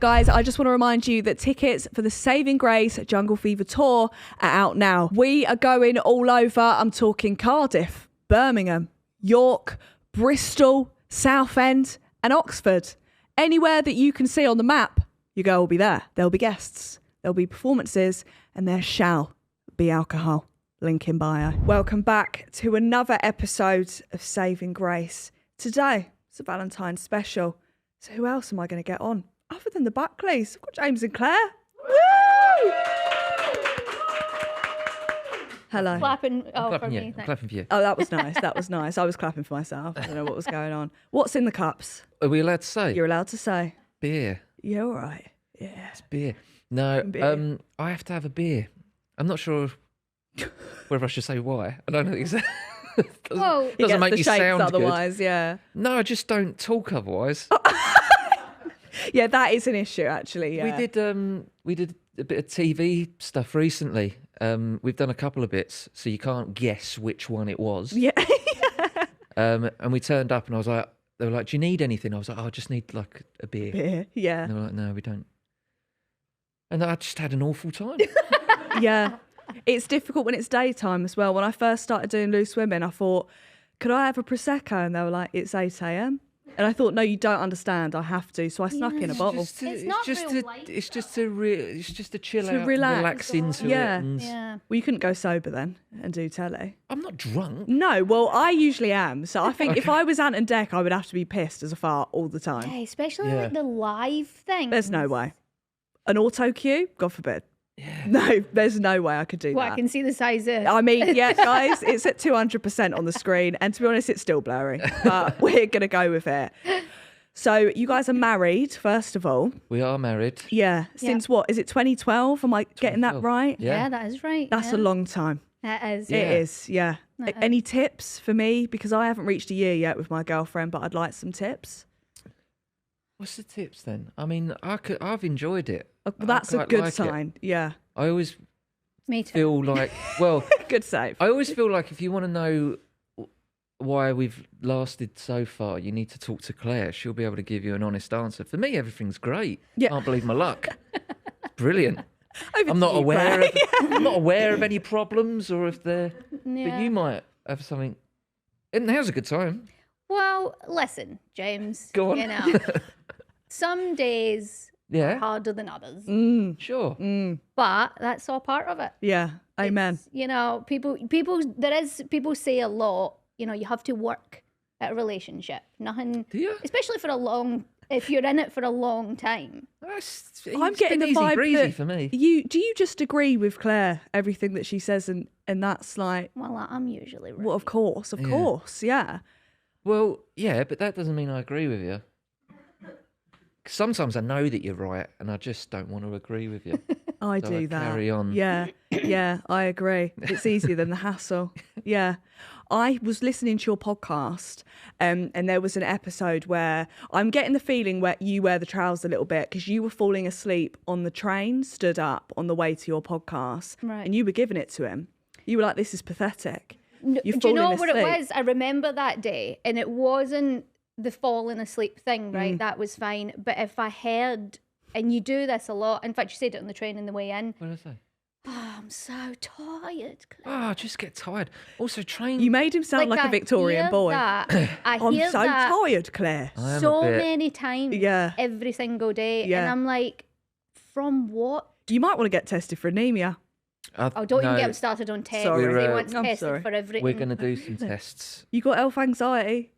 Guys, I just want to remind you that tickets for the Saving Grace Jungle Fever tour are out now. We are going all over. I'm talking Cardiff, Birmingham, York, Bristol, Southend and Oxford. Anywhere that you can see on the map, your girl will be there. There'll be guests, there'll be performances, and there shall be alcohol. Link in bio. Welcome back to another episode of Saving Grace. Today, it's a Valentines special. So who else am I going to get on? Other than the Buckleys, I've got James and Clair. Woo! Hello. Clapping. Oh, I'm for clapping me. you. I'm Thanks. clapping for you. Oh, that was nice. That was nice. I was clapping for myself. I don't know what was going on. What's in the cups? Are we allowed to say? You're allowed to say. Beer. Yeah, all right. Yeah. It's beer. No, Beer. I have to have a beer. I'm not sure whether I should say why. I don't know exactly. Well, He doesn't gets make the you shakes sound otherwise, good. yeah. No, I just don't talk otherwise. Yeah, that is an issue, actually, yeah. We did a bit of TV stuff recently. We've done a couple of bits, so you can't guess which one it was. Yeah. And we turned up, and I was like, they were like, "Do you need anything?" I was like, "Oh, I just need like a beer." Beer, yeah. And they were like, "No, we don't." And I just had an awful time. Yeah. It's difficult when it's daytime as well. When I first started doing Loose Women, I thought, could I have a Prosecco? And they were like, it's 8 a.m. And I thought, no, you don't understand. I have to. So I snuck in a bottle. It's not real life, It's just to chill To out, relax. relax into Yeah. it. And yeah. Well, you couldn't go sober then and do telly. I'm not drunk. No, well, I usually am. So I think if I was Ant and Dec, I would have to be pissed as a fart all the time. Yeah, especially Yeah. like the live thing. There's no way. An auto cue? God forbid. Yeah. No, there's no way I could do Well, that. I can see the size of. I mean, yeah, guys, it's at 200% on the screen. And to be honest, it's still blurry. But we're going to go with it. So you guys are married, first of all. We are married. Yeah. Since what? Is it 2012? Am I getting that 2012. right? Yeah, that is right. That's a long time. That is. Yeah. It is, yeah. That is. Any tips for me? Because I haven't reached a year yet with my girlfriend, but I'd like some tips. What's the tips then? I mean, I've enjoyed it. Well, that's a quite good like it. sign. Yeah. I always Me too. feel like, well, Good save. I always feel like if you want to know why we've lasted so far, you need to talk to Claire. She'll be able to give you an honest answer. For me, everything's great. Yeah. Can't believe my luck. It's brilliant. Over I'm to not you, aware Claire. of I'm not aware of any problems or if they're Yeah. but you might have something. And now's a good time. Well, listen, James. Go on. You know, some days are Yeah. harder than others, Sure. but that's all part of it. Yeah. Amen. It's, you know, people say a lot. You know, you have to work at a relationship. Nothing, Do you? especially if you're in it for a long time. I'm getting the easy vibe breezy that for me. do you just agree with Claire, everything that she says, and that's like, Well, I'm usually right. well, of course, Yeah. yeah. Well, yeah, but that doesn't mean I agree with you. 'Cause sometimes I know that you're right, and I just don't want to agree with you. I So do I that. carry on. Yeah, yeah, I agree. It's easier than the hassle. Yeah. I was listening to your podcast and there was an episode where I'm getting the feeling where you wear the trousers a little bit because you were falling asleep on the train, stood up on the way to your podcast, Right. and you were giving it to him. You were like, this is pathetic. You're Do you falling know what it asleep. was? I remember that day, and it wasn't the falling asleep thing, Mm. right? That was fine. But if I heard, and you do this a lot, in fact, you said it on the train on the way in, What did I say? oh, I'm so tired. Claire." Oh, I just get tired. Also, train. You made him sound like a I Victorian hear boy. That, I I'm hear so that tired, Claire. I am a so bit- many times Yeah. every single day. Yeah. And I'm like, from what? You might want to get tested for anemia. Oh, don't even no, get me started on tests. Sorry. They We're, want I'm tested sorry. for everything. We're going to do some tests. You got elf anxiety?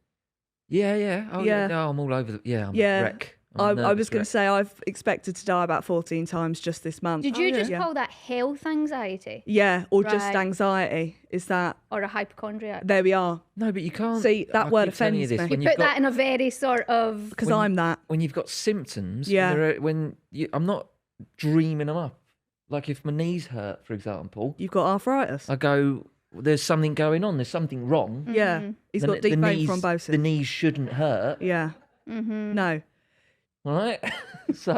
Yeah, yeah. Oh, Yeah. yeah. No, I'm all over the. Yeah, I'm Yeah. a wreck. I I'm a was nervous going to wreck. say I've expected to die about 14 times just this month. Did you just Yeah. call that health anxiety Yeah, or just Right. anxiety. Is that, or a hypochondriac? there we are. No, but you can't. See, that I word keep telling you offends this, me. When Put you've got, that in a very sort of. Because When- I'm that. when you've got symptoms, Yeah. I'm not dreaming them up. Like if my knees hurt, for example, You've got arthritis. I go, "There's something going on. There's something wrong." Yeah. He's The- got deep the vein knees- thrombosis. The knees shouldn't hurt. Yeah. Mm-hmm. No. All right. So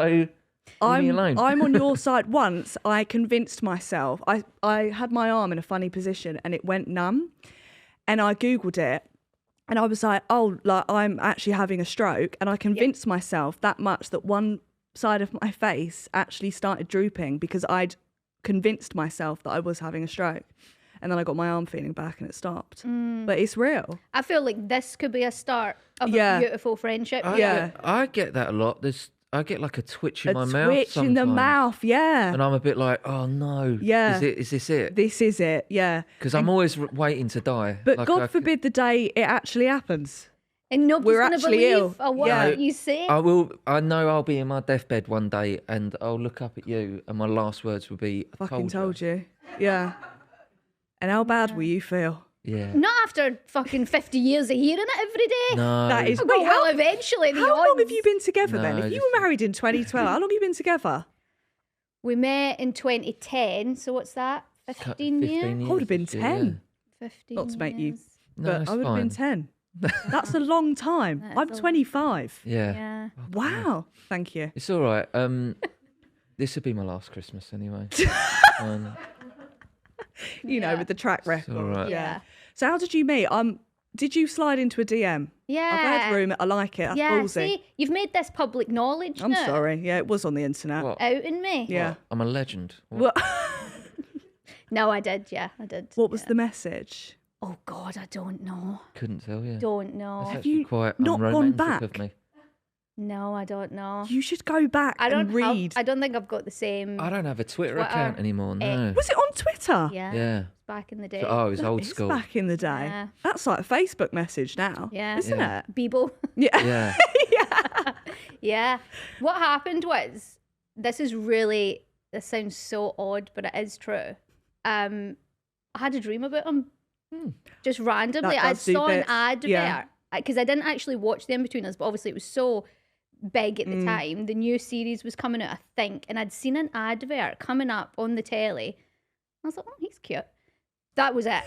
leave me alone. I'm on your side. Once I convinced myself, I had my arm in a funny position and it went numb. And I Googled it and I was like, oh, like I'm actually having a stroke. And I convinced myself that much that one side of my face actually started drooping because I'd convinced myself that I was having a stroke. And then I got my arm feeling back and it stopped. But it's real. I feel like this could be a start of Yeah. a beautiful friendship. I get that a lot. I get like a twitch in my mouth Twitch in the sometimes. mouth, yeah. And I'm a bit like, oh no. Yeah. Is this it? This is it, yeah. Because I'm always waiting to die. But Like, God forbid the day it actually happens. And nobody's We're going to actually believe ill. a word Yeah. you say. I will. I know I'll be in my deathbed one day, and I'll look up at you, and my last words will be, I Fucking told you. Yeah. And how bad will you feel? Yeah. Not after fucking 50 years of hearing it every day. No. That is. Oh, Wait, well, eventually the how long odds. have you been together then? No, If you just- were married in 2012, how long have you been together? We met in 2010, so what's that? 15 years? I would have been 10. 15 Not to make you, years. No, but it's I would have been fine. 10. That's a long time. That is I'm a long 25. Yeah. Yeah. Wow. Thank you. It's all right. This would be my last Christmas anyway. You know, Yeah. with the track It's record. all right. Yeah. So how did you meet? Did you slide into a DM? Yeah. I've heard rumour. I like it. That's Yeah, ballsy. see, you've made this public knowledge I'm now. sorry. Yeah, it was on the internet. What? Outing me. Yeah. What? I'm a legend. What? What, No, I did. Yeah, I did. what was yeah. the message? Oh, God, I don't know. Couldn't tell you. Don't know. That's Have actually you quite not gone unromantic back? of me. No, I don't know. You should go back I don't and read. I don't think I've got the same. I don't have a Twitter Twitter. account anymore. No. Was it on Twitter? Yeah. Yeah. Back in the day. Oh, it was old It's school. back in the day. Yeah. That's like a Facebook message now. Yeah. Isn't Yeah. it? Bebo. Yeah. Yeah. Yeah. What happened was, this sounds so odd, but it is true. I had a dream about him. Just randomly. That I does do saw an bits. advert. Yeah. Because I didn't actually watch the In-Betweeners, but obviously it was so big at the time. The new series was coming out, I think, and I'd seen an advert coming up on the telly. I was like, oh, he's cute. That was it.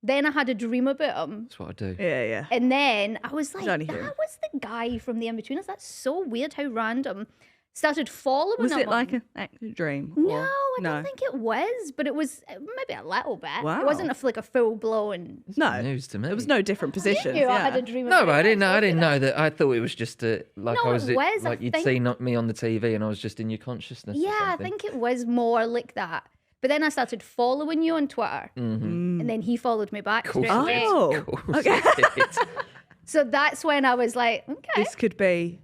Then I had a dream about him. That's what I do. Yeah. And then I was like, only that him. was the guy from the In-Betweeners. That's so weird, how random. Started following Was him. it like on- an active dream? No, or- I don't think it was, but it was maybe a little bit. Wow. It wasn't like a full blown. No. News to me. There was no different positions. You I Yeah. had a dream. No, about but I it. didn't know. I told you didn't that. know that. I thought it was just like No, I was it was, I like you'd think- seen me on the TV, and I was just in your consciousness. or Yeah, I something. think it was more like that. But then I started following you on Twitter, and then he followed me back straight away. Oh, Of course okay. it did. So that's when I was like, okay. This could be,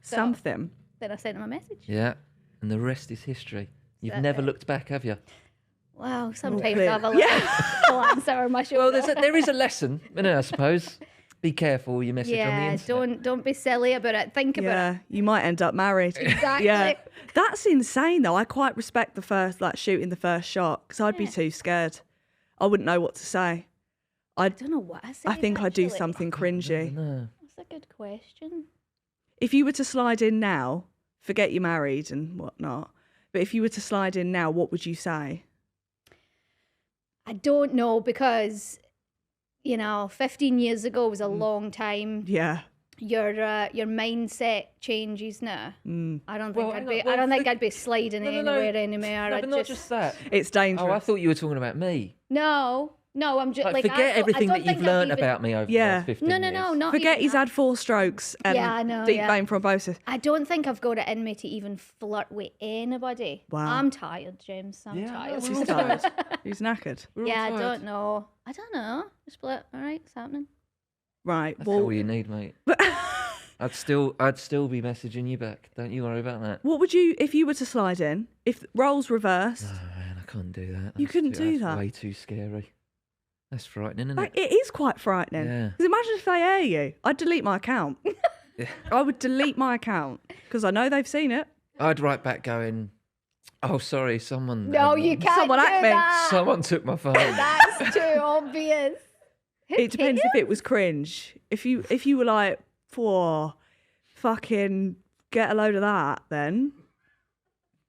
something. Then I sent him a message. Yeah, and the rest is history. You've that never it? looked back, have you? Well, sometimes bit. I have a little glance over my shoulder. Well, there is a lesson, in it, I suppose. Be careful with your message on the yeah, internet. don't be silly about it. Think about Yeah, it. you might end up married. Exactly. Yeah, that's insane though. I quite respect the first, shooting the first shot, because I'd be too scared. I wouldn't know what to say. I don't know what I say. I think I'd do actually. something cringy. No. That's a good question. If you were to slide in now, forget you're married and whatnot, but if you were to slide in now, what would you say? I don't know because, 15 years ago was a long time. Yeah. Your mindset changes now. I don't think Well, I'd hang be. on, well, I don't think think- I'd be sliding anywhere anymore. No, I'd but not just that. It's dangerous. Oh, I thought you were talking about me. No, I'm just Like, like forget I everything don't that you've think I'd learned even- about me over the Yeah. last 15 No, years. not Forget even he's that. had 4 strokes and Yeah, I know, deep yeah. vein thrombosis. I don't think I've got it in me to even flirt with anybody. Wow. I'm tired, James. I'm Yeah, tired. no, She's tired. He's knackered. We're all Yeah, I tired. don't know. Just like, all right, it's happening. Right. That's Well, all you need, mate. I'd still be messaging you back. Don't you worry about that. what would you, if you were to slide in, if roles reversed? Oh man, I can't do that. You couldn't do that's that? Way too scary. That's frightening, isn't Like, it? it is quite frightening. Yeah. Because imagine if they air you. I'd delete my account. Yeah. I would delete my account because I know they've seen it. I'd write back going, "Oh, sorry, someone. No, you can't Someone do at me. that. Someone took my phone." That's too obvious. It depends if it was cringe. If you were like, "For fucking get a load of that," then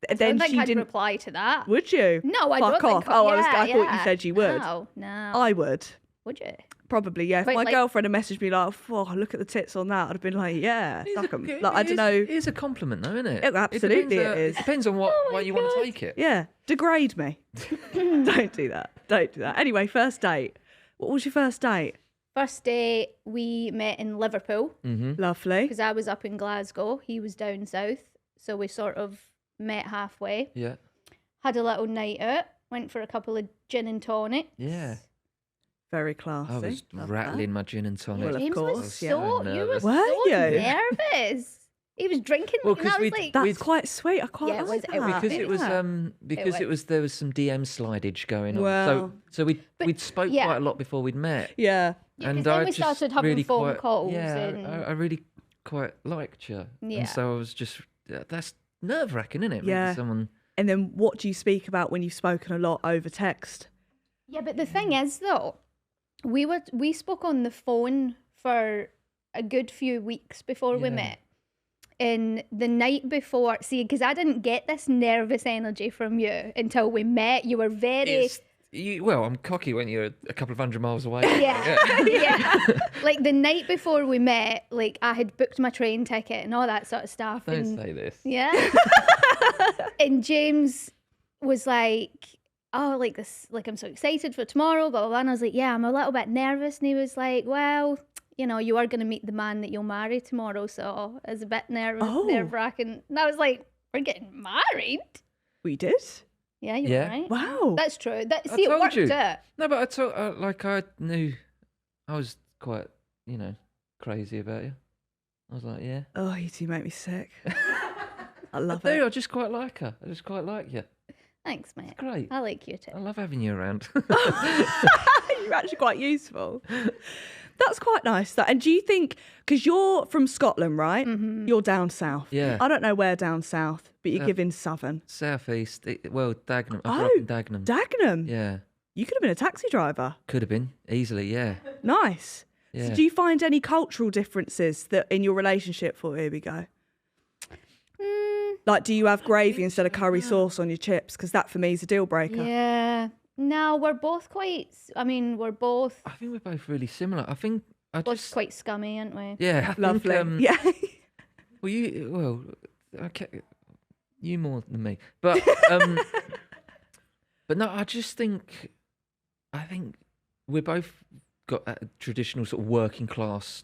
I then don't think she I'd didn't. reply to that. Would you? No, I Fuck don't off. think. Oh, yeah, I thought you yeah. said you would. No. I would. Would you? Probably, yeah. If Wait, my like- girlfriend had messaged me like, "Oh, look at the tits on that," I'd have been like, "Yeah, suck 'em." Like, I don't know. It is a compliment, though, isn't it? It absolutely depends, it is. It depends on what Oh my way you want God. to take it. Yeah, degrade me. Don't do that. Don't do that. Anyway, first date. What was your first date? First day we met in Liverpool Mm-hmm. Lovely. because I was up in Glasgow. He was down south. So we sort of met halfway, Yeah. had a little night out, went for a couple of gin and tonics. Yeah. Very classy. I was Love rattling my gin and tonic. Well, of James course, was yeah. so, you were Nervous. Were so you? nervous. He was drinking, Well, and I 'cause was we'd- like, That's we'd- quite sweet. I quite Yeah, it like was- it that. was Because it was was. there was some DM slidage going on. Well. So we'd spoke yeah. quite a lot before we'd met. Yeah. Yeah, 'cause and then I we just started having really phone quite, calls Yeah, and- I really quite liked you. Yeah. And so I was just that's nerve wracking, isn't it? Yeah. Meeting someone. And then what do you speak about when you've spoken a lot over text? Yeah, but the thing is, though, we spoke on the phone for a good few weeks before we Yeah. met. And the night before, see, because I didn't get this nervous energy from you until we met. You were very, Well, I'm cocky when you're a couple of 100 miles away. yeah, yeah. Like the night before we met, like I had booked my train ticket and all that sort of stuff. Don't and, say this. Yeah. And James was like, oh, like this, like I'm so excited for tomorrow, blah, blah, blah. And I was like, yeah, I'm a little bit nervous. And he was like, well, you know, you are going to meet the man that you'll marry tomorrow. So it's a bit Oh. nerve-wracking. And I was like, we're getting married? We did? Yeah, you're Yeah. right. Wow. That's true. That, I see, it told worked you. out. No, but I told, I knew I was quite, crazy about you. I was like, yeah. Oh, you two make me sick. I I love do. it. I just quite like her. I just quite like you. Thanks, mate. Great. I like you too. I love having you around. You're actually quite useful. That's quite nice. And do you think, because you're from Scotland, right? Mm-hmm. You're down south. Yeah. I don't know where down south, but you're South. giving southern. Southeast. Dagenham. I grew up in Dagenham. Dagenham. Yeah. You could have been a taxi driver. Could have been. Easily, yeah. Nice. Yeah. So do you find any cultural differences that in your relationship? Here we go. Like, do you have gravy instead of curry sauce on your chips? Because that for me is a deal breaker. Yeah. No, we're both quite, we're both I think we're both really similar. I think I both just... quite scummy, aren't we? Yeah. I think, Lovely. Yeah. Okay, you more than me, but but no, I think we're both got a traditional sort of working class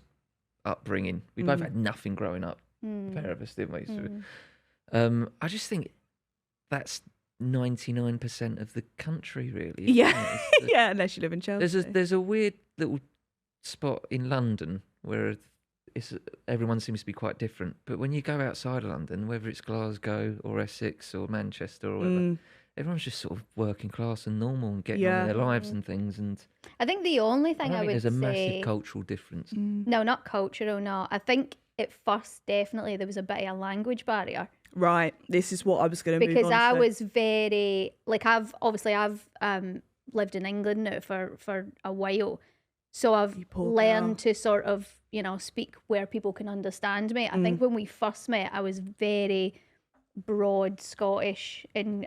upbringing. We both had nothing growing up. Pair of us, didn't we? So, I just think that's 99% of the country, really. isn't Yeah. it? It's the- Yeah, unless you live in Chelsea. There's a weird little spot in London where everyone seems to be quite different. But when you go outside of London, whether it's Glasgow or Essex or Manchester or whatever, everyone's just sort of working class and normal and getting on with their lives and things. And I think the only I thing don't I think would there's a say, massive cultural difference. no, not cultural, no. I think at first, definitely, there was a bit of a language barrier. Right. This is what I was going to move Because on I to. was very, like, I've lived in England now for a while. So I've You poor learned girl. to sort of, speak where people can understand me. I think when we first met, I was very broad Scottish in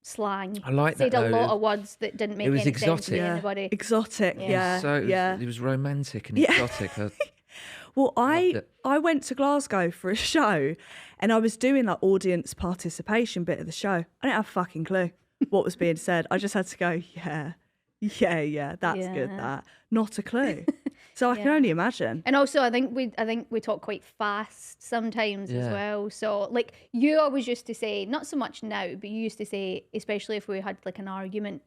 slang. I like Said that, a though. lot of words that didn't make was any sense exotic. to Yeah. anybody. Exotic. Yeah. Yeah. So yeah. it was romantic and Yeah. exotic. Well, Loved it. I went to Glasgow for a show and I was doing like audience participation bit of the show. I didn't have a fucking clue what was being said. I just had to go, yeah, that's good, Yeah. that. Not a clue. So I can Yeah. only imagine. And also, I think we talk quite fast sometimes as Yeah. well. So, like, you always used to say, not so much now, but you used to say, especially if we had like an argument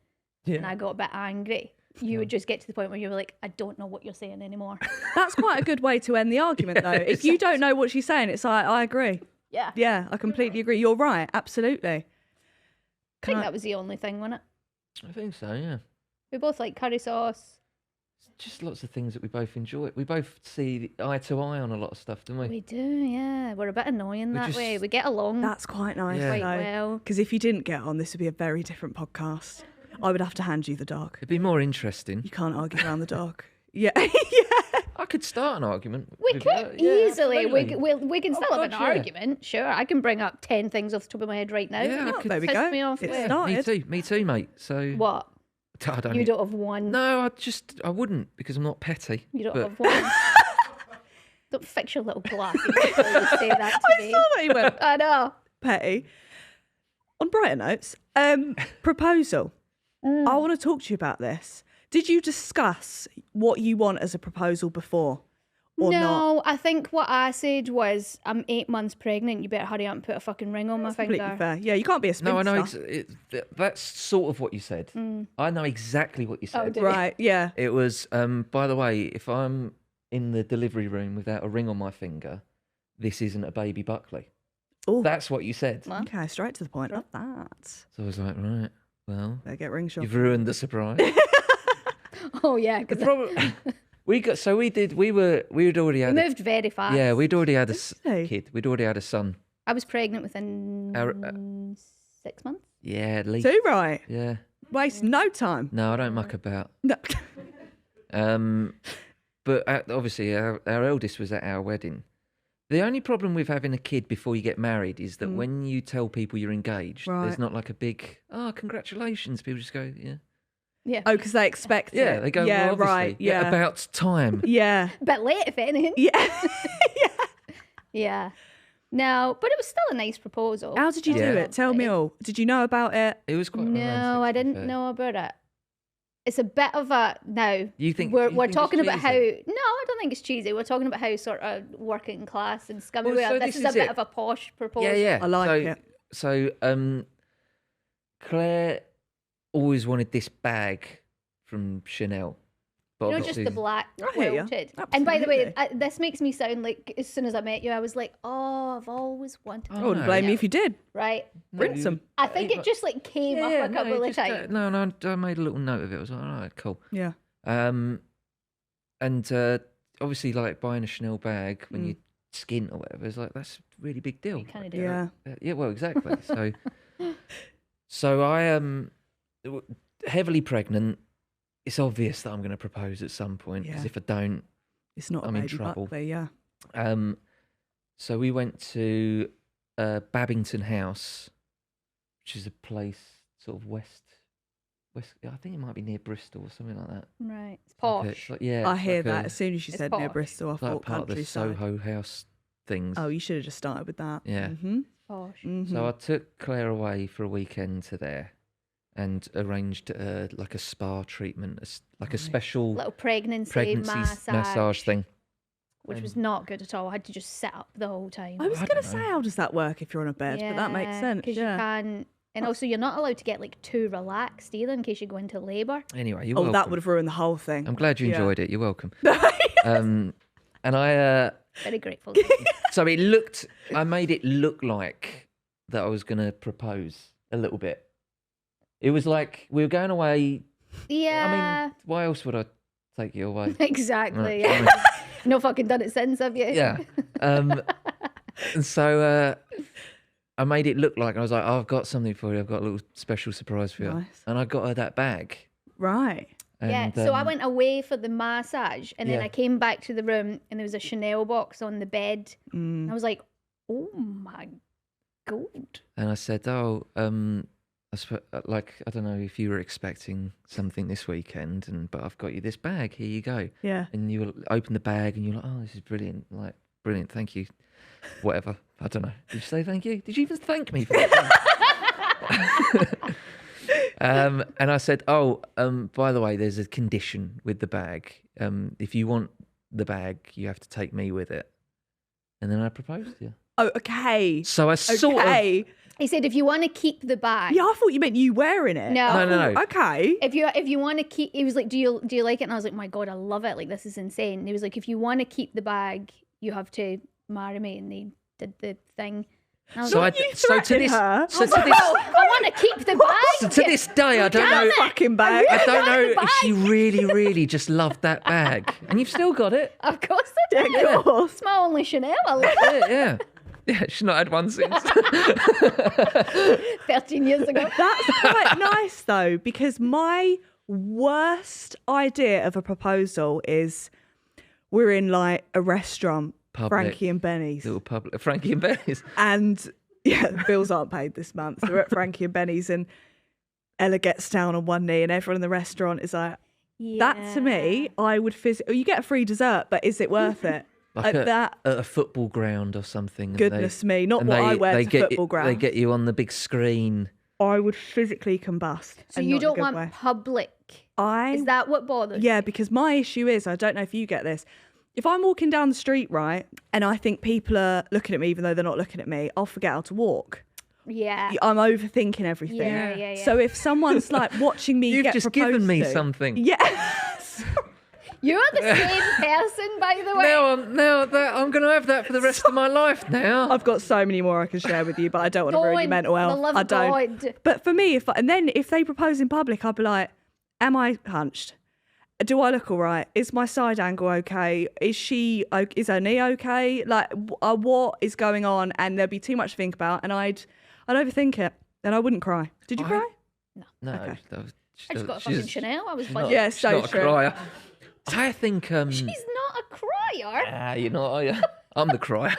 and I got a bit angry, you would just get to the point where you were like, I don't know what you're saying anymore. That's quite a good way to end the argument, though. If you don't know what she's saying, it's like, I agree. Yeah. Yeah, I completely agree. You're right. Absolutely. I think that was the only thing, wasn't it? I think so, yeah. We both like curry sauce. Just lots of things that we both enjoy. We both see eye to eye on a lot of stuff, don't we? We do, yeah. We're a bit annoying that just- way. We get along That's quite nice, Yeah. quite well. Because if you didn't get on, this would be a very different podcast. I would have to hand you the dog. It'd be more interesting. You can't argue around the dog. Yeah. I could start an argument. We with could you. Yeah, easily. absolutely. We can still have an God, yeah. argument. Sure, I can bring up 10 things off the top of my head right now. Yeah, I Oh, could- there we Piss go. me off It with. started. Me too, mate. So What? I don't. You don't have one. No, I wouldn't because I'm not petty. You don't but have one. Don't fix your little glasses before you say that to me. I saw that you went I know. petty. On brighter notes, proposal. I want to talk to you about this. Did you discuss what you want as a proposal before? or no, not? I think what I said was, I'm 8 months pregnant. You better hurry up and put a fucking ring on my Completely finger. fair. Yeah, you can't be a spinster. No, I know. That's sort of what you said. I know exactly what you said. do you? Right, yeah. It was, by the way, if I'm in the delivery room without a ring on my finger, this isn't a baby Buckley. Oh, That's what you said. Well, okay, straight to the point. Love that. So I was like, right, well, Better get ring shot. you've ruined the surprise. oh yeah, The because problem, we had already we had, moved very fast. yeah, we'd already had a Really? kid. We'd already had a son. I was pregnant within Our- 6 months. Yeah, at least. Too right. Yeah. Waste no time. No, I don't muck about. No. But obviously, our eldest was at our wedding. The only problem with having a kid before you get married is that when you tell people you're engaged, Right. there's not like a big, congratulations. People just go, yeah. Yeah. Oh, because they expect it. Yeah, they go, yeah, well, obviously, right. Yeah. about time. Yeah. A bit late, if anything. Yeah. Yeah. No, but it was still a nice proposal. How did you do Yeah. it? Tell me all. Did you know about it? It was quite romantic, No, I to be didn't fair. know about it. It's a bit of a no. You think we're you think it's talking about how? No, cheesy? I don't think it's cheesy. We're talking about how sort of working class and scummy. Well, so this this is a is bit it. of a posh proposal. Yeah, yeah. I like it. So, Claire always wanted this bag from Chanel. But You know, just the obviously- black I hear ya. quilted. And by the way, Absolutely. this makes me sound like as soon as I met you, I was like, oh, I've always wanted. I wouldn't no. blame you if you did. Right. No, Rinse them. I think it just like came up a couple of times. No, I made a little note of it. I was like, all right, cool. Yeah. And obviously, like buying a Chanel bag when you skint or whatever is like that's a really big deal. You kind of do. Yeah. Yeah, well, exactly. So I am heavily pregnant. It's obvious that I'm going to propose at some point because Yeah. if I don't, It's not I'm a in baby trouble. Buckley, yeah. So we went to Babington House, which is a place sort of west. I think it might be near Bristol or something like that. Right. It's Like posh. yeah, I it's hear like that. a- As soon as you It's said near posh. Bristol, I like thought part of the countryside. Soho House things. Oh, you should have just started with that. Yeah. Mm-hmm. Posh. So I took Claire away for a weekend to there, and arranged like a spa treatment, like a special Little pregnancy, pregnancy massage thing. which was not good at all. I had to just sit up the whole time. I was I going to don't say, know. how does that work if you're on a bed? But that makes sense. Because Yeah. you can, and also you're not allowed to get like too relaxed either in case you go into labour. Anyway, you're Oh, welcome. that would have ruined the whole thing. I'm glad you Yeah. enjoyed it. You're welcome. And I Very grateful. so I made it look like that I was going to propose a little bit. It was like we were going away. yeah, I mean, why else would I take you away? exactly. Right. Yeah. No fucking done it since, have you? Yeah. And so I made it look like I was like, oh, I've got something for you. I've got a little special surprise for you. Nice. And I got her that bag. Right. Yeah, And, so I went away for the massage and then Yeah. I came back to the room and there was a Chanel box on the bed. Mm. And I was like, oh my God. And I said, oh, like, I don't know if you were expecting something this weekend, but I've got you this bag. Here you go. Yeah. And you open the bag and you're like, oh, this is brilliant. Like, brilliant. Thank you. Whatever. I don't know. Did you say thank you? Did you even thank me for that? And I said, oh, by the way, there's a condition with the bag. If you want the bag, you have to take me with it. And then I proposed to you. Oh, okay. So I sort of... Okay. He said, if you want to keep the bag. Yeah, I thought you meant you wearing it. No. I No, thought- no. Okay. If you want to keep, he was like, do you like it? And I was like, my God, I love it. Like, this is insane. And he was like, if you want to keep the bag, you have to marry me. And they did the thing. And I was So, like, you so to threatened this, her? so to "Oh, this, I want to keep the bag. so to this day, I don't know. Fucking bag. I don't know the if she really, really just loved that bag, and you've still got it. Of course I did. Yeah, of course. It's my only Chanel. I love it. Yeah. She's not had one since. 13 years ago. That's quite nice though, because my worst idea of a proposal is we're in like a restaurant, Public. Frankie and Benny's, Little public, Frankie and Benny's. and yeah, the bills aren't paid this month. So we're at Frankie and Benny's, and Ella gets down on one knee, and everyone in the restaurant is like, "That to me, I would you get a free dessert, but is it worth it?" Like Like that. at a football ground or something. and Goodness me, not and what I wear to get football ground. They get you on the big screen. I would physically combust. So and you not in a don't good want way. public. I Is that what bothers Yeah, you? because my issue is, I don't know if you get this, If I'm walking down the street, right, and I think people are looking at me even though they're not looking at me, I'll forget how to walk. Yeah. I'm overthinking everything. Yeah. So if someone's like watching me You've get just proposed given me to, something. Yes. You're the same person, by the way. I'm going to have that for the rest of my life now. I've got so many more I can share with you, but I don't want to ruin your mental health. For the love I of don't. God. But for me, if they propose in public, I'd be like, am I hunched? Do I look all right? Is my side angle okay? Is her knee okay? Like, what is going on? And there'd be too much to think about, and I'd overthink it, and I wouldn't cry. Did you cry? No. Okay. I just got a fucking Chanel. I was like, Yeah, she's so not true. a crier. I think... she's not a crier. you're not, are you? I'm the crier.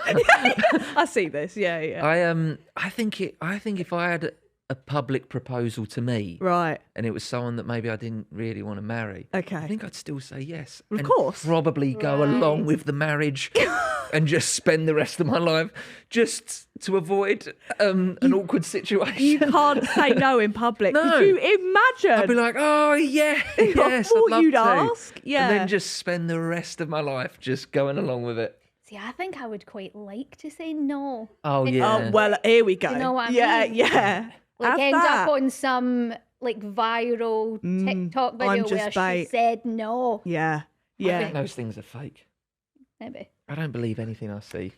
I see this. Yeah. I think if I had a public proposal to me, Right. and it was someone that maybe I didn't really want to marry, Okay. I think I'd still say yes. Of and course. Probably go along with the marriage and just spend the rest of my life just to avoid an awkward situation. You can't say no in public. No. Could you imagine? I'd be like, oh yeah, yes, thought I'd love you'd to. ask. Yeah. And then just spend the rest of my life just going along with it. See, I think I would quite like to say no. Oh It's- yeah. Oh, well, here we go. You know what I mean? Yeah. Like Have end that. up on some like viral TikTok I'm video just where she bait. said no. Yeah. I think Yeah. those things are fake. Maybe. I don't believe anything I see.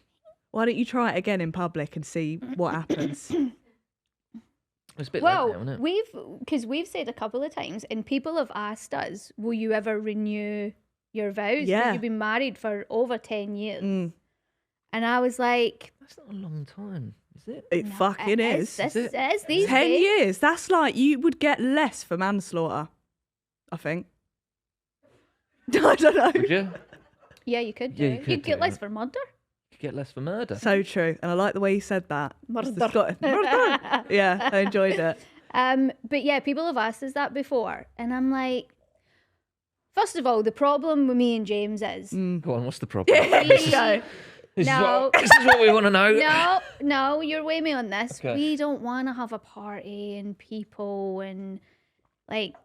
Why don't you try it again in public and see what happens? It's a bit Well, late now, isn't it? we've said a couple of times, and people have asked us, "Will you ever renew your vows?" Yeah. You've been married for over 10 years, Mm. and I was like, That's not a long time, is it? It fucking is. This it? is these 10 days. years. That's like you would get less for manslaughter, I think. I don't know. Would you? Yeah, you could. Yeah, do you it. could You'd get do less it. for murder. You get less for murder. So true. And I like the way you said that. It's the Murder. Scot- Yeah, I enjoyed it. But yeah, people have asked us that before, and I'm like, first of all, the problem with me and James is Go on, what's the problem? we- Go. no, This is what we want to know. no, you're with me on this. Okay. We don't want to have a party and people and like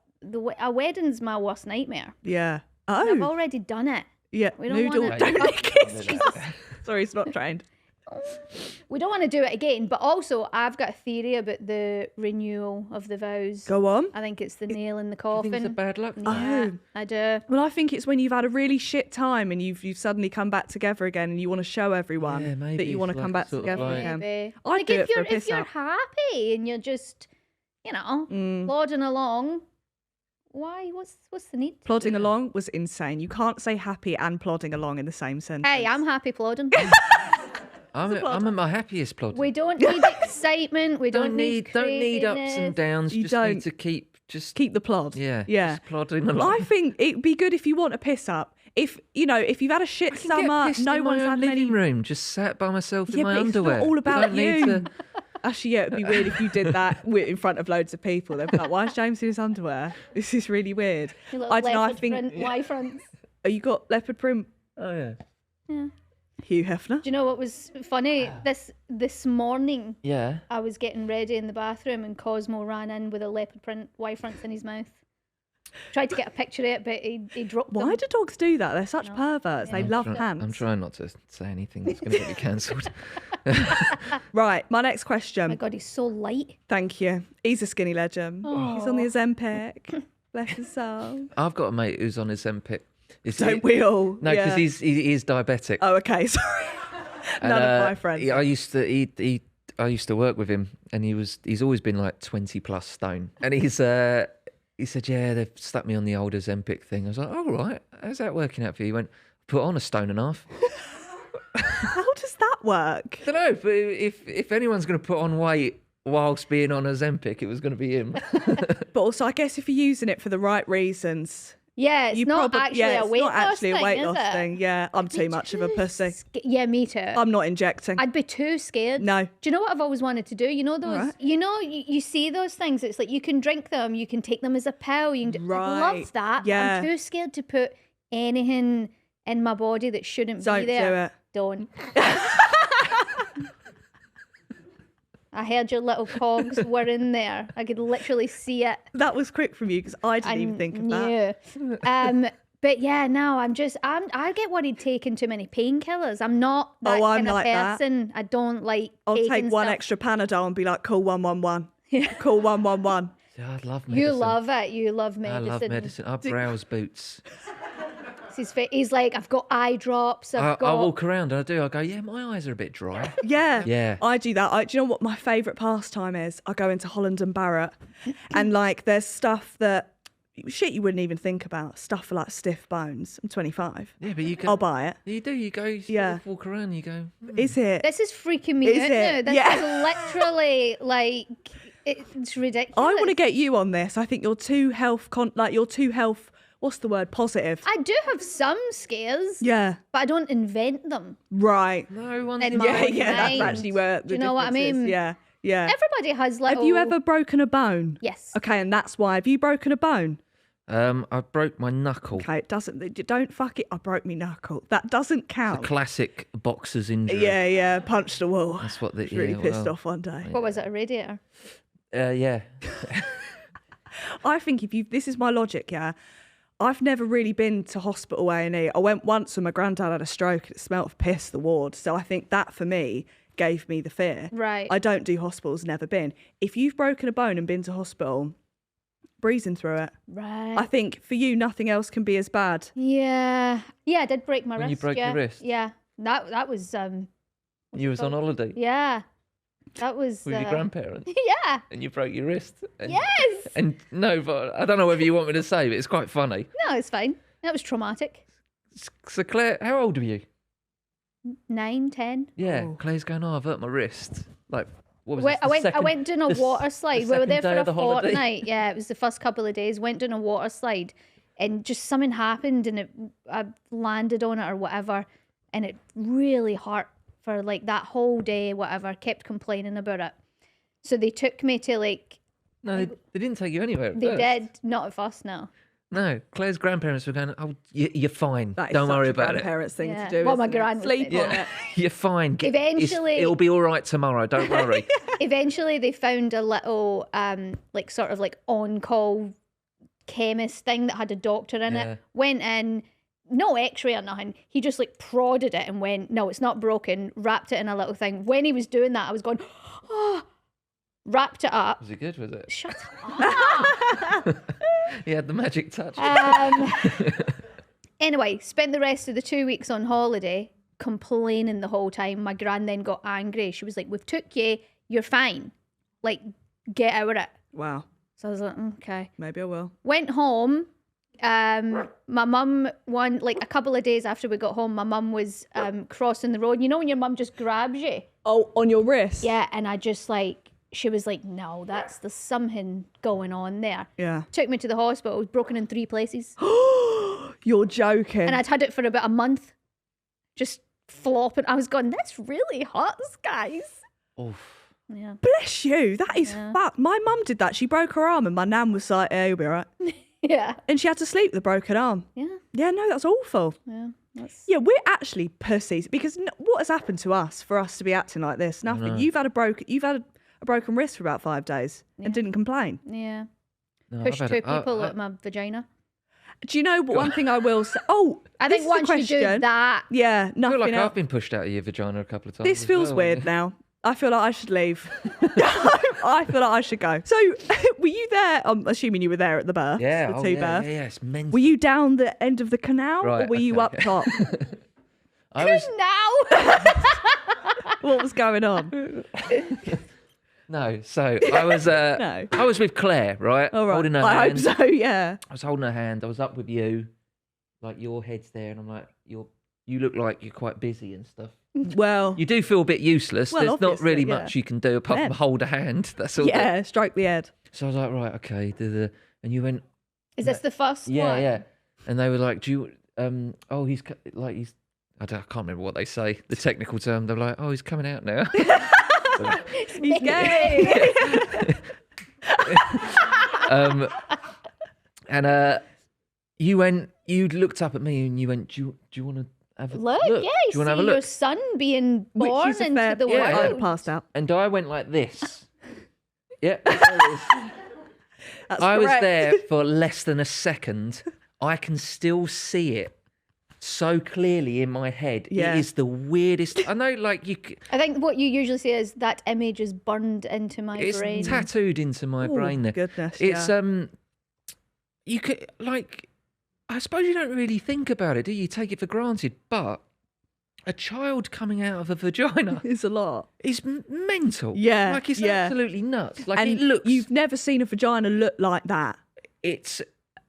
a wedding's my worst nightmare. Yeah. I've Oh. already done it. Yeah. We don't Noodle. wanna- Don't Oh, nick it. Sorry, it's not trained. We don't want to do it again. But also, I've got a theory about the renewal of the vows. Go on. I think it's the nail in the You coffin. think it's a bad luck? Yeah, Oh. I do. Well, I think it's when you've had a really shit time and you've suddenly come back together again and you want to show everyone Yeah, maybe that you want to it's come like back sort of together like- again. Maybe. I'd Like do if it for a you're piss if you're up. happy and you're just, plodding along, why? What's the need? Plodding along was insane. You can't say happy and plodding along in the same sentence. Hey, I'm happy plodding. I'm at my happiest plod. We don't need excitement. We don't need don't need ups and craziness. downs. You just don't. need to keep the plod. yeah Yeah. just plodding along. I think it'd be good if you want a piss up. If you've had a shit I can summer, get pissed no in my one's own had living many. room, just sat by myself in Yeah, my but it's not underwear. all about I don't need you. to- Actually, yeah, it'd be weird if you did that in front of loads of people. They'd be like, "Why is James in his underwear? This is really weird." Your little I don't know. I leopard think. print Y fronts. Oh, you got leopard print, Oh yeah. Yeah. Hugh Hefner. Do you know what was funny? This morning, Yeah. I was getting ready in the bathroom, and Cosmo ran in with a leopard print Y fronts in his mouth. Tried to get a picture of it, but he dropped them. Why do dogs do that? They're such perverts. They love pants. I'm trying not to say anything that's going to get me cancelled. Right, my next Oh question. my God, he's so light. Thank you. He's a skinny legend. He's on the Oh. Ozempic. Bless his soul. I've got a mate who's on Ozempic. Don't we all? No, because Yeah. he is diabetic. Oh, okay. Sorry. And, None of my friends. I used to work with him, and he's always been like 20 plus stone. And he said, yeah, they've stuck me on the old Ozempic thing. I was like, oh, right, how's that working out for you? He went, put on a stone and a half. How does that work? I don't know, but if anyone's going to put on weight whilst being on Ozempic, it was going to be him. But also, I guess if you're using it for the right reasons, Yeah, it's not actually a weight it's not loss actually thing, a weight is loss it? thing. Yeah, I'm too much of a pussy. Yeah, me too. I'm not injecting. I'd be too scared. No. Do you know what I've always wanted to do? You know those. Alright. You know, you see those things. It's like you can drink them, you can take them as a pill. You can I Right. love that. Yeah. I'm too scared to put anything in my body that shouldn't Don't be there. do it. Don't. I heard your little cogs were in there. I could literally see it. That was quick from you because I didn't even think of that. that. But yeah, no, I get worried taking too many painkillers. I'm not that Oh, I'm kind of like that. person. I don't like I'll taking take one stuff. extra Panadol and be like, call 111. Call 111. Yeah, I love medicine. You love it. You love I medicine. love medicine. I browse boots. He's like, I've got eye drops. I I've got. walk around and I go, yeah, my eyes are a bit dry. Yeah. Yeah. I do that. Do you know what my favourite pastime is? I go into Holland and Barrett and like there's stuff that shit you wouldn't even think about. Stuff for like stiff bones. I'm 25. Yeah, but you can. I'll buy it. You do. You go. You Yeah. walk around. You go. Is it? This is freaking me Is out it? now. This Yeah. is literally like it's ridiculous. I want to get you on this. I think you're too health what's the word? Positive. I do have some scares, Yeah. but I don't invent them. Right. No one's In in my Yeah, my yeah, that's mind. actually where the Do you know what I difference is. mean? Yeah, yeah. Everybody has little. Have you ever broken a bone? Yes. Okay, and that's why. Have you broken a bone? I broke my knuckle. Okay, it doesn't. Don't fuck it. I broke my knuckle. That doesn't count. Classic boxer's injury. Yeah, yeah. Punched the wall. That's what the. I was really yeah, pissed well, off one day. What was it? A radiator? Yeah. I think this is my logic. Yeah, I've never really been to hospital A&E. I went once when my granddad had a stroke. It smelt of piss, the ward. So I think that for me gave me the fear. Right. I don't do hospitals. Never been. If you've broken a bone and been to hospital, breezing through it. Right. I think for you, nothing else can be as bad. Yeah. Yeah, I did break my When wrist. you broke your yeah. wrist? Yeah. That was You was on holiday yeah. That was with your grandparents, Yeah. and you broke your wrist. And, Yes. And no, but I don't know whether you want me to say, but it's quite funny. No, it's fine. That was traumatic. So Claire, how old are you? 9, 10. Yeah, Oh. Claire's going, I've hurt my wrist. Like, what was Wait, it? I went down a water slide. We were there for a holiday. fortnight. Yeah, it was the first couple of days. Went down a water slide, and just something happened, and I landed on it or whatever, and it really hurt for like that whole day. Whatever, kept complaining about it. So they took me to like. No, they didn't take you anywhere at They first. did not at first. No. No, Claire's grandparents were going, oh, you're fine. That is Don't such worry a about it. grandparents thing Yeah. to do. Well, my isn't it? gran was Sleep saying on that. it. You're fine. Eventually- it'll be all right tomorrow. Don't worry. Eventually, they found a little like sort of like on-call chemist thing that had a doctor in Yeah. it. Went in, no X-ray or nothing. He just like prodded it and went, "No, it's not broken." Wrapped it in a little thing. When he was doing that, I was going, "Oh." Wrapped it up. Was it good? Was it? Shut up. He had the magic touch. Anyway, spent the rest of the 2 weeks on holiday complaining the whole time. My gran then got angry. She was like, "We've took you. You're fine. Like, get out of it." Wow. So I was like, "Okay." Maybe I will. Went home. My mum, like a couple of days after we got home, my mum was crossing the road. You know when your mum just grabs you? Oh, on your wrist? Yeah, and I just like, she was like, "No, there's something going on there." Yeah. Took me to the hospital. It was broken in 3 places. You're joking. And I'd had it for about a month. Just flopping. I was going, "This really hurts, guys." Oof. Yeah. Bless you. That is Yeah. fuck. My mum did that. She broke her arm and my nan was like, "Yeah, you'll be all right." Yeah. And she had to sleep with a broken arm. Yeah. Yeah, no, that's awful. Yeah. That's... Yeah, we're actually pussies because what has happened to us for us to be acting like this? Nothing. know. You've had a broken wrist for about 5 days Yeah. and didn't complain. Yeah. No, Pushed I've 2 had people out my vagina. Do you know one thing I will say? Oh, I this think is a once you do question. that, Yeah, I feel nothing like else. I've been pushed out of your vagina a couple of times. This as feels well. weird now. I feel like I should leave. I feel like I should go. So, were you there? I'm assuming you were there at the birth. Yeah, the oh, two yeah, births. yeah, it's mental. Were you down the end of the canal or Right, were you okay. up top? I was now. What was going on? no, so I was No. I was with Claire, right? All right. Holding her I hand. hope so, yeah. I was holding her hand. I was up with you, like your head's there, and I'm like, you look like you're quite busy and stuff. Well, You do feel a bit useless. Well, There's not obviously, really yeah. much you can do apart Then. from hold a hand. That's all. yeah, stroke the head. So I was like, right, okay. And you went, Is this the first yeah, one? yeah. And they were like, do you? Oh, he's I can't remember what they say. The technical term. They're like, oh, he's coming out now. He's gay. And you looked up at me and you went, do you want to have a Look, look? yeah, Do you want to have a see your look? son being Which born is a into fair the yeah, I'd world. have passed out. And I went like this. Yeah. there it is. That's I was correct. there for less than a second I can still see it so clearly in my head. Yeah. It is the weirdest. I know, like I think what you usually say is that image is burned into my it's brain. tattooed into my Oh, brain there. goodness. It's yeah. you could like, I suppose you don't really think about it, do you? You take it for granted, but a child coming out of a vagina It's a lot. is mental. Yeah, like it's yeah. absolutely nuts. Like And it looks. you've never seen a vagina look like that, It's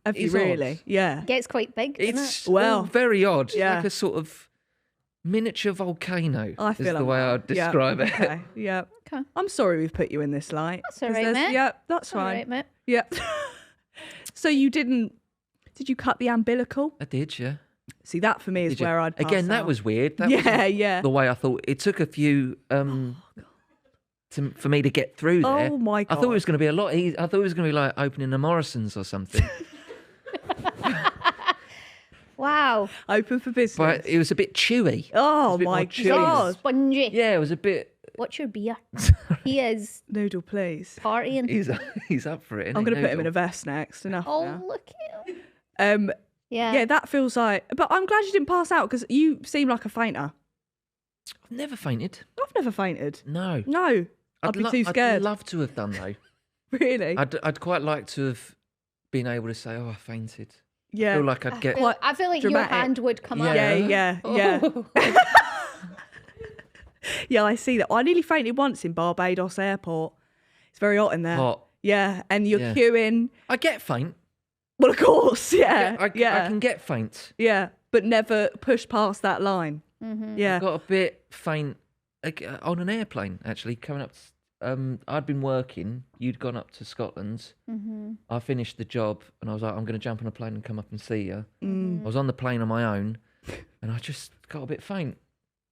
have you It's really? odd. Yeah. Gets quite big, doesn't it's it? Well, all very odd. yeah. Like a sort of miniature volcano. I is feel the like way that. I'd describe yeah. it. Okay. Yeah. Okay. I'm sorry we've put you in this light. That's all 'Cause right, there's- mate. Yeah, that's All fine. right, mate. Yeah. So you didn't? Did you cut the umbilical? I did, yeah. See, that for me is Did you? where I'd pass Again, that out. was weird. That Yeah, wasn't yeah. the way I thought. It took a few for me to get through there. Oh my I thought it God. was going to be a lot easier. I thought it was going to be like opening a Morrison's or something. Wow. Open for business. But it was a bit chewy. Oh a bit my more chewy. God. Spongy. Yeah, it was a bit. What's your beer? He is Noodle, please. partying. He's up for it. I'm going to put him in a vest next. Enough Oh, now. look at him. Yeah. Yeah, that feels like. But I'm glad you didn't pass out because you seem like a fainter. I've never fainted. I've never fainted. No. No, I'd be too scared. I'd love to have done though. Really? I'd quite like to have been able to say, "Oh, I fainted." yeah. I feel like I'd get. Quite I feel like dramatic. your hand would come up. yeah, yeah, yeah. Yeah, I see that. I nearly fainted once in Barbados Airport. It's very hot in there. Hot. Yeah, and you're Yeah. queuing. I get faint. Well, of course, yeah, I yeah, can get faint. yeah, but never push past that line. Mm-hmm. Yeah, I got a bit faint on an airplane actually coming up. I'd been working. You'd gone up to Scotland. Mm-hmm. I finished the job and I was like, I'm going to jump on a plane and come up and see you. Mm. I was on the plane on my own and I just got a bit faint.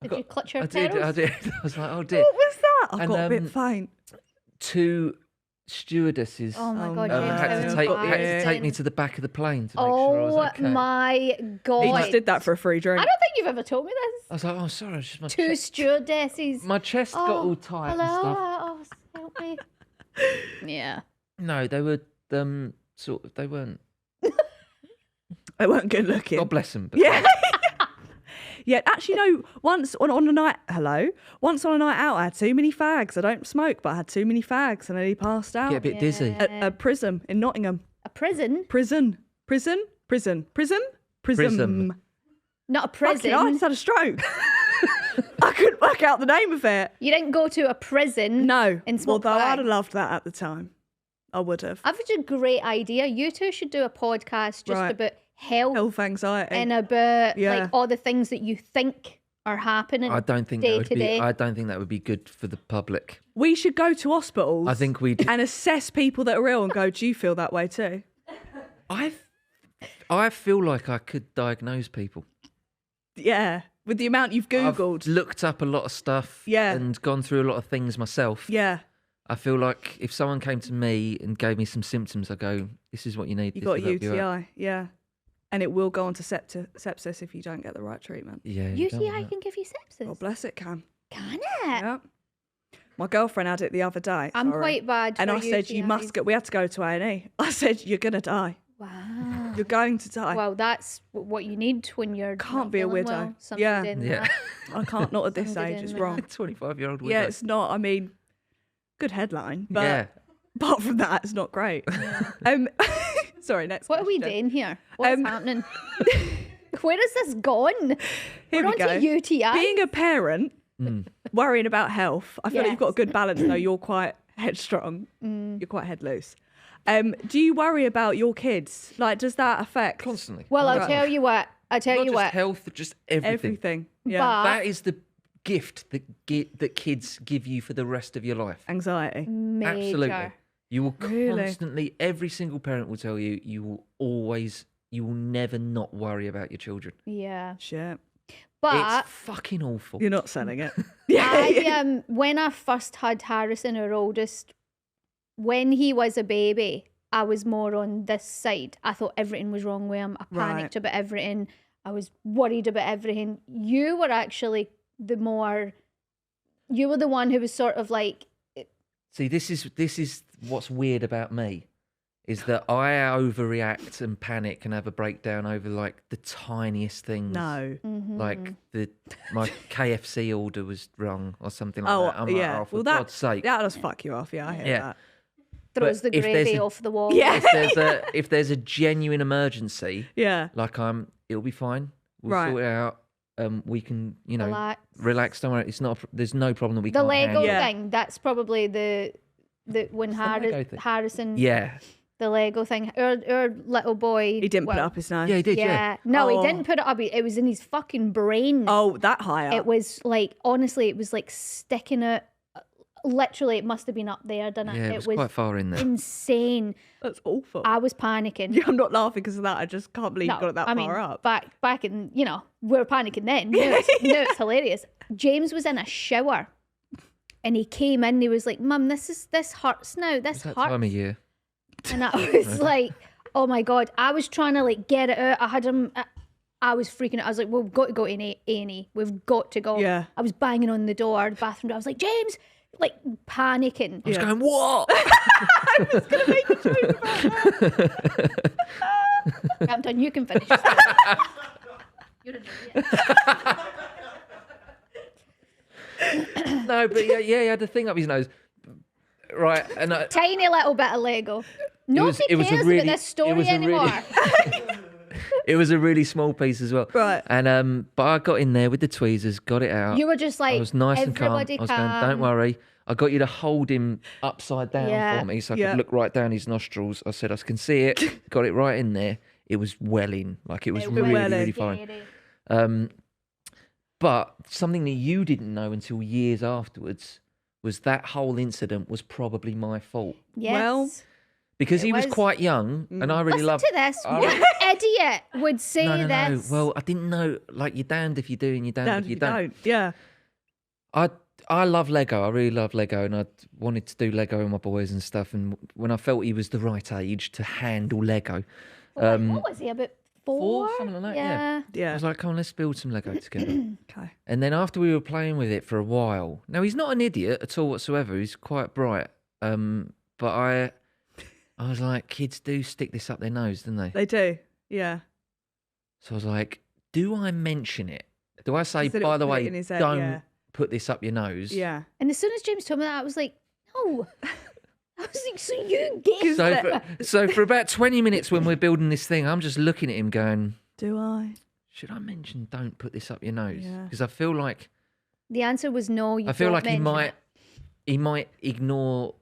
Did you clutch your I did. pearls? I was like, oh dear. What was that? I And, got a bit faint. Two stewardesses Oh my Oh, God, no. James, had how to take embarrassing. me to the back of the plane to make sure I was Oh okay. my God. He just did that for a free drink. I don't think you've ever told me this. I was like, oh, sorry, it's just my Two chest. stewardesses. My chest got all tight hello, and stuff. Oh, help me. Yeah. No, they were sort of. They weren't. They weren't good looking. God bless them. But Yeah. Yeah, actually, no. Once on a night, once on a night out, I had too many fags. I don't smoke, but I had too many fags, and then he passed out get a bit dizzy. Yeah. at a prison in Nottingham. A prison? Prism. Not a Fucking prison. hell, I just had a stroke. I couldn't work out the name of it. You didn't go to a prison. No, And smoke although I'd fags. have loved that at the time. I would have. I've got a great idea. You two should do a podcast just Right. about health Health anxiety. and about Yeah. like all the things that you think are happening. I don't think day that would to be. day. I don't think that would be good for the public. We should go to hospitals. I think we'd. and assess people that are ill and go, do you feel that way too? I feel like I could diagnose people. Yeah. With the amount you've Googled. I've looked up a lot of stuff. Yeah. And gone through a lot of things myself. Yeah. I feel like if someone came to me and gave me some symptoms, I go, "This is what you need." You this got a will help you out." UTI. Yeah. And it will go on to sepsis if you don't get the right treatment. Yeah. you don't UTI want can give you sepsis. God bless it, Cam. Can it? Yeah. My girlfriend had it the other day. I'm sorry. quite bad. And for I said, you must UTIs. get, we had to go to A&E. I said, you're going to die. Wow. You're going to die. Well, that's what you need when you're Can't not be a feeling widow. Well. Somebody Yeah. doing Yeah. that. I can't, not at this Somebody age. It's doing wrong. 25-year-old Yeah, widow. it's not. I mean, good headline. But Yeah. apart from that, it's not great. Sorry, next What are we question. doing here? What's happening? Where has this gone? Here We're we on go. to UTI. Being a parent, worrying about health, I feel like you've got a Yes. good balance though. You're quite headstrong. You're quite head loose. Do you worry about your kids? Like, does that affect Constantly. Well, I'll Right. tell you what. Not just what. health, just everything. everything? Yeah. But That is the gift that kids give you for the rest of your life. Anxiety. major. Absolutely. You will Really? constantly, every single parent will tell you, you will never not worry about your children. Yeah. Shit. But It's fucking awful. You're not selling it. I when I first had Harrison, our oldest, when he was a baby, I was more on this side. I thought everything was wrong with him. I panicked Right. about everything. I was worried about everything. You were actually you were the one who was sort of like, See, this is what's weird about me. is that I overreact and panic and have a breakdown over like the tiniest things. No. Like my KFC order was wrong or something like Oh, that. I'm yeah. like, oh, for God's sake. That does fuck you off. Yeah, I hear that. Throws the if there's gravy a- off the wall. Yeah. If there's a genuine emergency, Yeah. like it'll be fine. We'll Right. sort it out. We can, Relax. Don't worry. It's not. There's no problem that we The can't Lego handle. Yeah. thing, that's probably the when Lego thing? Harrison, Yeah. the Lego thing. Our little boy. He didn't put it up his nose. Yeah, he did. Yeah. Yeah. No, Oh. he didn't put it up. It was in his fucking brain. Oh, that high up. It was like, honestly, it was like sticking it. Literally, it must have been up there, didn't it? Yeah, it was quite far in there. Insane. That's awful. I was panicking. Yeah, I'm not laughing because of that. I just can't believe No, you got it that I mean, far up. back in, we were panicking then. No, it's hilarious. James was in a shower and he came in and he was like, Mum, this hurts now. This It's that hurts. time of year. And I was like, oh my God. I was trying to like get it out. I had him. I was freaking out. I was like, we've got to go to A&E. We've got to go. Yeah. I was banging on the door, the bathroom door. I was like, James, like panicking. I was going, what? I'm done. You can finish. You're an idiot. No, but yeah, he had the thing up his nose. Right, and Tiny little bit of Lego. Nobody it was a cares really- about this it story was a really- anymore. it was a really small piece as well. Right. And but I got in there with the tweezers, got it out. You were just like, I was nice and calm. I everybody was going, don't worry. I got you to hold him upside down Yeah. for me so I Yeah. could look right down his nostrils. I said, I can see it. Got it right in there. It was welling. Like it was really, welling. really fine. But something that you didn't know until years afterwards was that whole incident was probably my fault. Yes. Well, Because It he was was. quite young and I really Listen loved... to this. I What re- idiot would say No. this? Well, I didn't know. Like, you're damned if you do and you're damned damn if you don't. Yeah. I love Lego. I really love Lego, and I wanted to do Lego with my boys and stuff. And when I felt he was the right age to handle Lego, What was he, about four? something like that, yeah. I Yeah. was like, "Come on, let's build some Lego together." Okay. And then after we were playing with it for a while, now he's not an idiot at all whatsoever. He's quite bright. But I was like, kids do stick this up their nose, don't they? They do. Yeah. So I was like, do I mention it? Do I say, Instead of by the put it way, in his head, don't yeah. put this up your nose? Yeah. And as soon as James told me that, I was like, no. I was like, so you get So for about 20 minutes when we're building this thing, I'm just looking at him going, Do I? should I mention don't put this up your nose? Yeah. Because I feel like The answer was no. You I feel don't like mention he might ignore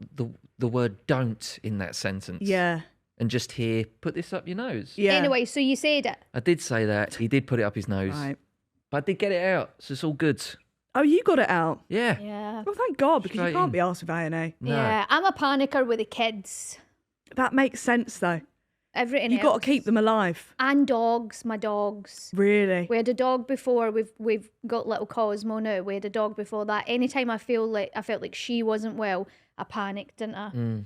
the word don't in that sentence. Yeah. And just hear put this up your nose. it. Yeah. Anyway, so you said it. I did say that. He did put it up his nose. Right. But I did get it out. So it's all good. Oh, you got it out. Yeah. Yeah. Well, thank God, because Straight you can't in. be asked with A&A. No. Yeah. I'm a panicker with the kids. That makes sense, though. Everything You got to else. keep them alive. And dogs, my dogs. Really. We had a dog before. We've got little Cosmo now. We had a dog before that. Anytime I felt like she wasn't well, I panicked, didn't I? Mm.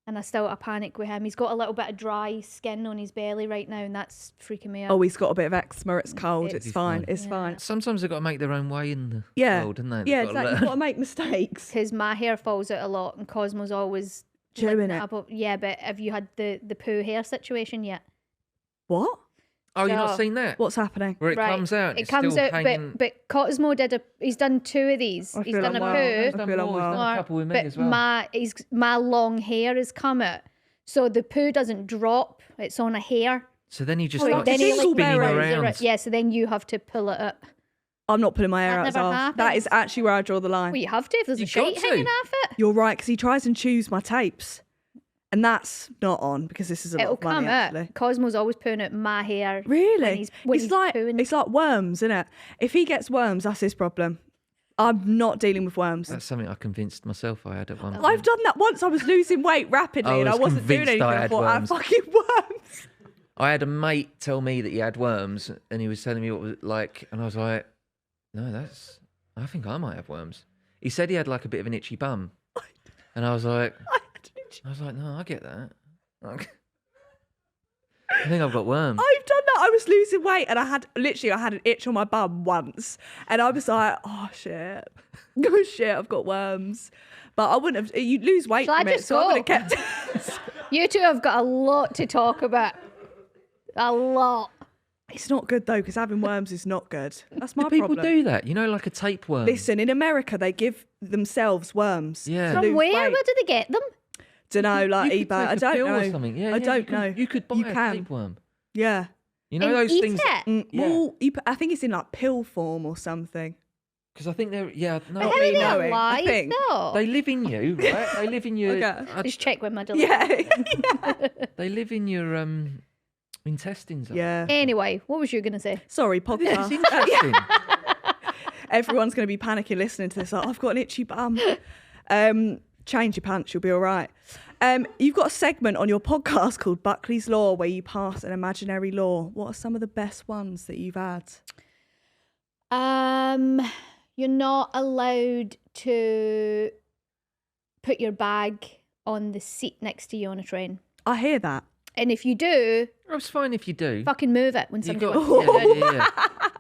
And I still panic with him. He's got a little bit of dry skin on his belly right now, and that's freaking me out. Oh, he's got a bit of eczema. It's cold. It's It's fine. fine. It's Yeah. fine. Sometimes they've got to make their own way in the Yeah. world, haven't they? They've Yeah, got to exactly. learn. You've got to make mistakes. Because my hair falls out a lot, and Cosmo's always Chewing licking it. up. Yeah, but have you had the poo hair situation yet? What? Oh, you've not So- seen that? What's happening? Where it Right. comes out. It it's comes still out, hanging... but Cosmo he's done 2 of these. I He's feel done a unwell. poo. He's done I feel more, he's unwell. done a couple with me but as well. my long hair has come out, so the poo doesn't drop. It's on a hair. So then you just Well, start then he, like, spinning berries around. Yeah, so then you have to pull it up. I'm not pulling my hair That out his never arse. That is happens. actually where I draw the line. Well, you have to if there's a You've shite got to. hanging off it. You're right, because he tries and chews my tapes. And that's not on, because this is a lot It'll of money, come out. actually. Cosmo's always pulling out my hair. Really? when it's he's like pooing. it's like worms, isn't it? If he gets worms, that's his problem. I'm not dealing with worms. That's something I convinced myself I had at one point. I've done that once. I was losing weight rapidly, I and I was wasn't doing convinced anything. I I had thought, I have worms. fucking worms. I had a mate tell me that he had worms, and he was telling me what it was like, and I was like, no, I think I might have worms. He said he had like a bit of an itchy bum, and I was like, no, I get that. Like, I think I've got worms. I've done that. I was losing weight, and I had an itch on my bum once, and I was like, oh shit, oh shit, I've got worms. But I wouldn't have. You'd lose weight Shall I from it, just so I would go? have kept. You two have got a lot to talk about. A lot. It's not good though, because having worms is not good. That's my People problem. do that, like a tapeworm. Listen, in America, they give themselves worms. Yeah. to From lose where? weight. Where do they get them? Don't know, like You could eBay. take I a don't pill know. or something. Yeah, I don't you know. You could buy You a can. tapeworm. Yeah. You know And those eat things. it? Yeah. Well, I think it's in like pill form or something. Because I think they're. Yeah. But No. how are me they knowing, I alive think. though? They live in you, right? They live in your. Okay. Just check with my delivery. Yeah. They live in your intestines. Yeah. Anyway, what was you going to say? Sorry, It's podcast. interesting. Everyone's going to be panicking listening to this. Like, I've got an itchy bum. Change your pants, you'll be all right. You've got a segment on your podcast called Buckleys Law where you pass an imaginary law. What are some of the best ones that you've had? You're not allowed to put your bag on the seat next to you on a train. I hear that. And if you do, It's fine if you do. fucking move it when You somebody got, wants to do it.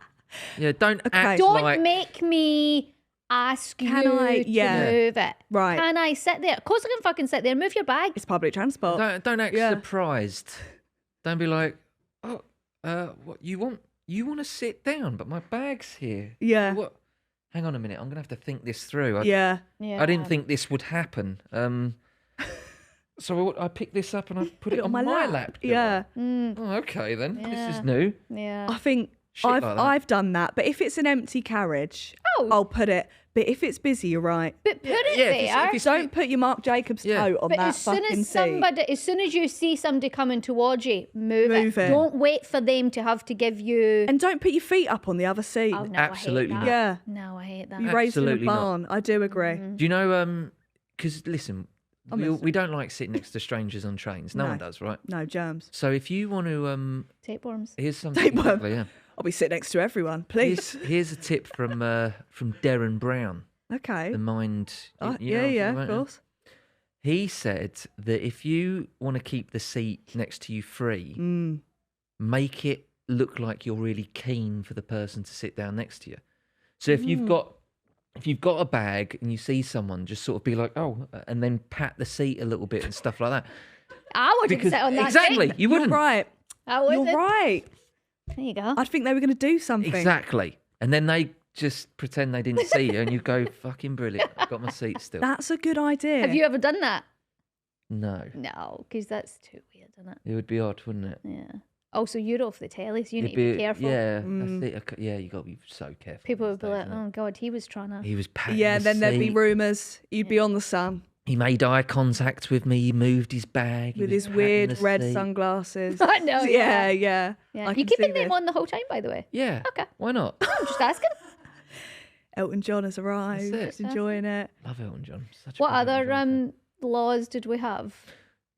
yeah. Don't act Don't like. make me ask Can you I- to yeah. move it. Right. Can I sit there? Of course I can fucking sit there. Move your bag. It's public transport. Don't act Yeah. surprised. Don't be like, oh, what you want? You want to sit down, but my bag's here. Yeah. What? Hang on a minute. I'm gonna have to think this through. Yeah. Yeah. I didn't think this would happen. So I picked this up and I put it on my lap. did I? Yeah. Oh, okay then. This Yeah. is new. Yeah. I think Shit like that. I've done that. But if it's an empty carriage, Oh. I'll put it. But if it's busy, you're right. But put it Yeah, there. if it's- Don't put your Marc Jacobs Yeah. coat on But that as soon fucking as seat. as soon as you see somebody coming towards you, move Move it. Don't wait for them to have to give you. And don't put your feet up on the other seat. Oh no, Absolutely I hate not. that. Yeah. No, I hate that. You raised in a Absolutely not. barn. I do agree. Do you know? Because listen, I we, miss we don't like sitting next to strangers on trains. No No. one does, right? No germs. So if you want to, Tapeworms. here's something. Tapeworm. Exactly, yeah. I'll be sitting next to everyone, please. Here's a tip from Darren Brown, Okay. the mind. you Yeah, know what I'm yeah, talking of about, yeah? course. He said that if you want to keep the seat next to you free, make it look like you're really keen for the person to sit down next to you. So if you've got a bag and you see someone, just sort of be like, oh, and then pat the seat a little bit and stuff like that. I wouldn't sit on that exactly, seat. you You're wouldn't. right. I wouldn't. You're right. There you go. I'd think they were going to do something. Exactly. And then they just pretend they didn't see you and you go, fucking brilliant. I've got my seat still. That's a good idea. Have you ever done that? No. No, because that's too weird, isn't it? It would be odd, wouldn't it? Yeah. Also, you're off the telly, so you You'd need to be careful. Yeah, yeah, you got to be so careful. People these would be days, like, innit? oh, God, he was trying to. He was patting Yeah, the then there'd be seat. rumours. You'd be on the sun He made eye contact with me. He moved his bag. he with was his patting weird the red seat. sunglasses. I know, Yeah, yeah. yeah. Yeah. I You can keeping see them this. on the whole time, by the way? Yeah. Okay. Why not? I'm just asking. Elton John has arrived. That's He's enjoying it. Love Elton John. Such a What big Elton other John fan. laws did we have?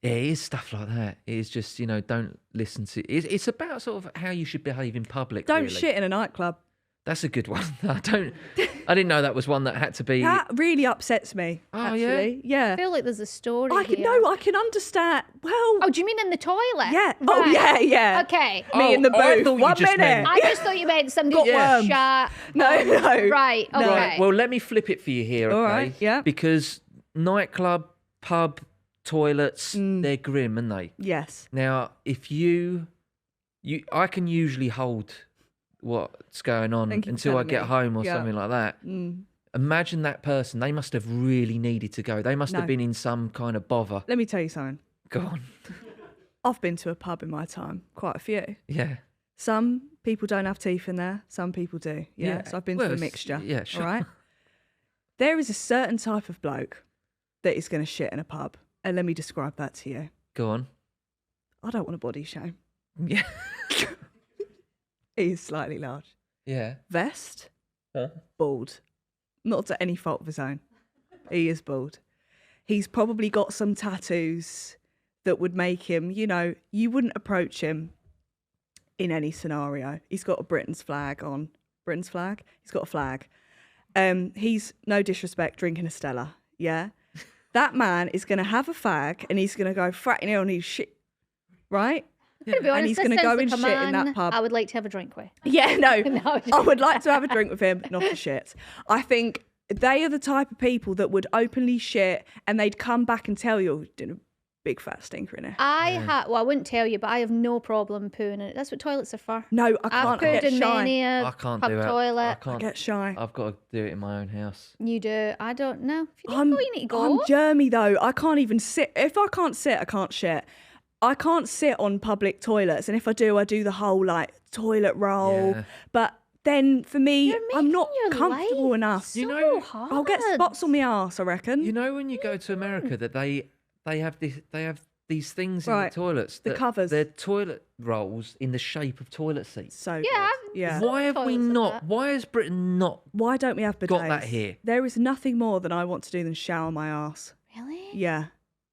Yeah, it is stuff like that. It is just, don't listen to. It's about sort of how you should behave in public. Don't really. shit in a nightclub. That's a good one. I didn't know that was one that had to be. That really upsets me. Oh, yeah? actually. Yeah. I feel like there's a story I can here. no, I can understand. Well, Oh, do you mean in the toilet? yeah. Oh, Right. yeah, yeah. Okay. Me in the I booth. thought you 1 just minute. meant- I just thought you meant somebody Got worms. shot. No, no. Right. Okay. Right. Well, let me flip it for you here. Okay? All right, yeah. Because nightclub, pub, toilets, they're grim, aren't they? Yes. Now, if I can usually hold what's going on Thank you for until I telling get me. home or Yeah. something like that. Imagine that person. They must have really needed to go. They must No. have been in some kind of bother. Let me tell you something. Go on. I've been to a pub in my time, quite a few. Yeah. Some people don't have teeth in there. Some people do. Yeah. Yeah. So I've been Well, to a it's- mixture. yeah, sure. All right. There is a certain type of bloke that is going to shit in a pub. And let me describe that to you. Go on. I don't want to body shame. Yeah. He is slightly large. Yeah. Vest, Huh? bald. Not to any fault of his own. He is bald. He's probably got some tattoos that would make him, you wouldn't approach him in any scenario. He's got a Britain's flag on. Britain's flag? He's got a flag. He's, no disrespect, drinking a Stella. Yeah? That man is going to have a fag and he's going to go fratting on his shit. Right? To be honest, he's this gonna sounds go like and a shit in that man pub. I would like to have a drink with. Yeah, no. No, I would like to have a drink with him, not for shit. I think they are the type of people that would openly shit and they'd come back and tell you, big fat stinker in it. I wouldn't tell you, but I have no problem pooing in it. That's what toilets are for. No, I I've can't. I pooed get in shy. many a I can't pub do it. toilet. I can't. I get shy. I've got to do it in my own house. You do. I don't know. If you need to go, you need to go. I'm germy though. I can't even sit. If I can't sit, I can't shit. I can't sit on public toilets, and if I do the whole like toilet roll. Yeah. But then for me, You're I'm not making your comfortable life enough. So You know, hard. I'll get spots on my arse, I reckon. You know when you go to America that they have these things in Right, the toilets. the that covers. They're toilet rolls in the shape of toilet seats. So Yeah, good. Yeah. Why have we toilets like not? that. Why has Britain not? Why don't we have bidets? Got that here. There is nothing more than I want to do than shower my arse. Really? Yeah.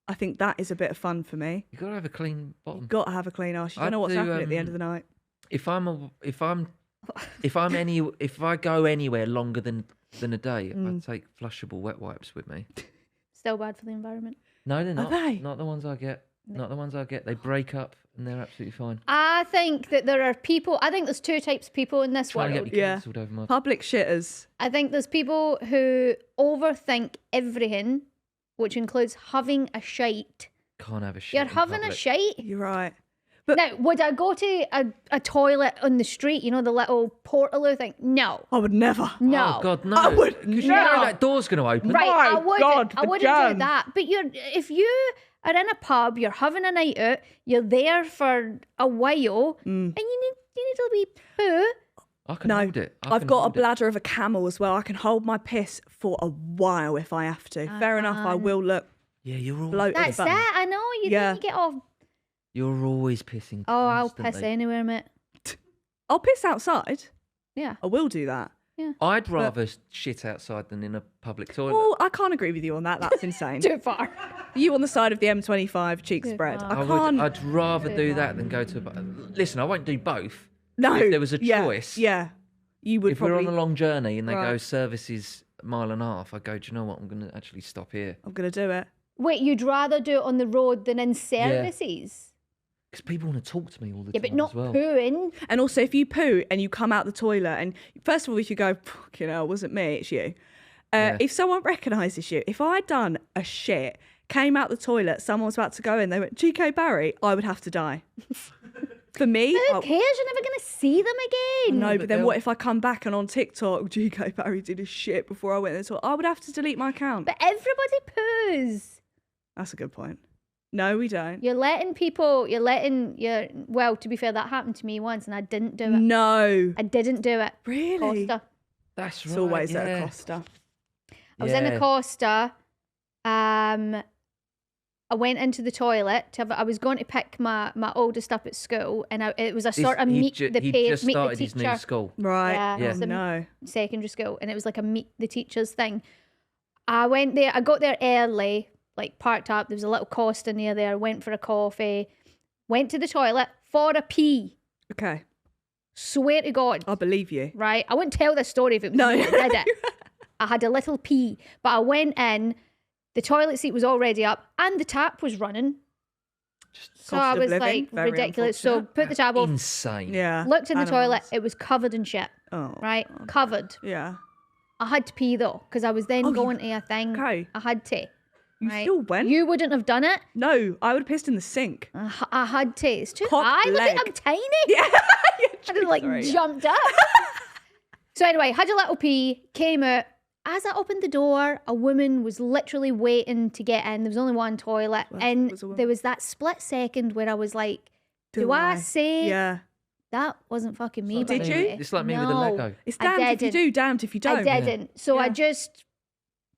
I think that is a bit of fun for me. You got to have a clean bottom. You've got to have a clean arse. You don't I'd know what's do, happening at the end of the night. If I go anywhere longer than a day, I'd take flushable wet wipes with me. Still bad for the environment. No, they're not. they? Not the ones I get. Not the ones I get. They break up and they're absolutely fine. I think that there are people. I think there's two types of people in this Trying to world. get me Yeah. cancelled over my. Public shitters. I think there's people who overthink everything, which includes having a shite. Can't have a shit. You're in having a public. shite. You're right. Now, would I go to a toilet on the street? You know, the little portaloo thing? No. I would never. No. Oh God, no! I would 'Cause you know no. that door's going to open. Right, My I wouldn't. God, I the wouldn't germs. do that. But if you are in a pub, you're having a night out, you're there for a while, and you need to be poo. I can No, hold it. I've got a bladder of a camel as well. I can hold my piss for a while if I have to. Fair enough, I will look Yeah, you're all. bloated. That's but it. I know. You Yeah. get off. You're always pissing. Oh, I'll constantly. piss anywhere, mate. I'll piss outside. Yeah. I will do that. I'd rather shit outside than in a public toilet. Well, I can't agree with you on that. That's insane. Too far. You on the side of the M25, cheeks spread. I can't. I'd rather do that than go to. Listen, I won't do both. No. If there was a yeah, choice. Yeah. You would If we're probably. on a long journey and they go Right. services a mile and a half, I go, do you know what? I'm going to actually stop here. I'm going to do it. Wait, you'd rather do it on the road than in services? Because people want to talk to me all the Yeah, time but not as well. pooing. And also, if you poo and you come out the toilet, and first of all, if you go, fucking hell, wasn't me, it's you. Yeah. If someone recognises you, if I'd done a shit, came out the toilet, someone was about to go in, they went, GK Barry, I would have to die. For me, Who cares? You're never going to see them again. no, but but then they'll- what if I come back and on TikTok, GK Barry did a shit before I went in the toilet? I would have to delete my account. But everybody poos. That's a good point. No, we don't. Well, to be fair, that happened to me once and I didn't do it. No. I didn't do it. Really? Costa. That's right. It's always yeah. at a Costa. I was in a Yeah. Costa. I went into the toilet. I was going to pick my oldest up at school, and it was a sort of He'd meet ju- the he'd pa- just meet the started his new teacher. school. Right. Yeah, Yeah. it was a No. secondary school, and it was like a meet the teachers thing. I went there. I got there early, like parked up. There was a little Costa near there. Went for a coffee. Went to the toilet for a pee. Okay. Swear to God. I believe you. Right? I wouldn't tell this story if it was No. me that did it. I had a little pee, but I went in, the toilet seat was already up, and the tap was running. So Cost I of was living, like, very ridiculous. So unfortunate. put the tab off, Insane. Yeah. looked in the toilet, Animals. it was covered in shit. Oh. Right? Covered. Yeah. I had to pee though, because I was then Oh, you- going to a thing. Okay. I had to. You right? still went? You wouldn't have done it. No, I would have pissed in the sink. I had to. It's too Cock high. Look leg. at I'm tiny. Yeah. I just like Sorry, yeah. jumped up. So anyway, had a little pee, came out. As I opened the door, a woman was literally waiting to get in. There was only one toilet. Well, And it was a woman. there was that split second where I was like, do I say Yeah. that wasn't fucking me? Did by you? the way? It's like me with a No, Lego. It's I damned if you didn't. do, damned if you don't. I didn't. So I Yeah. just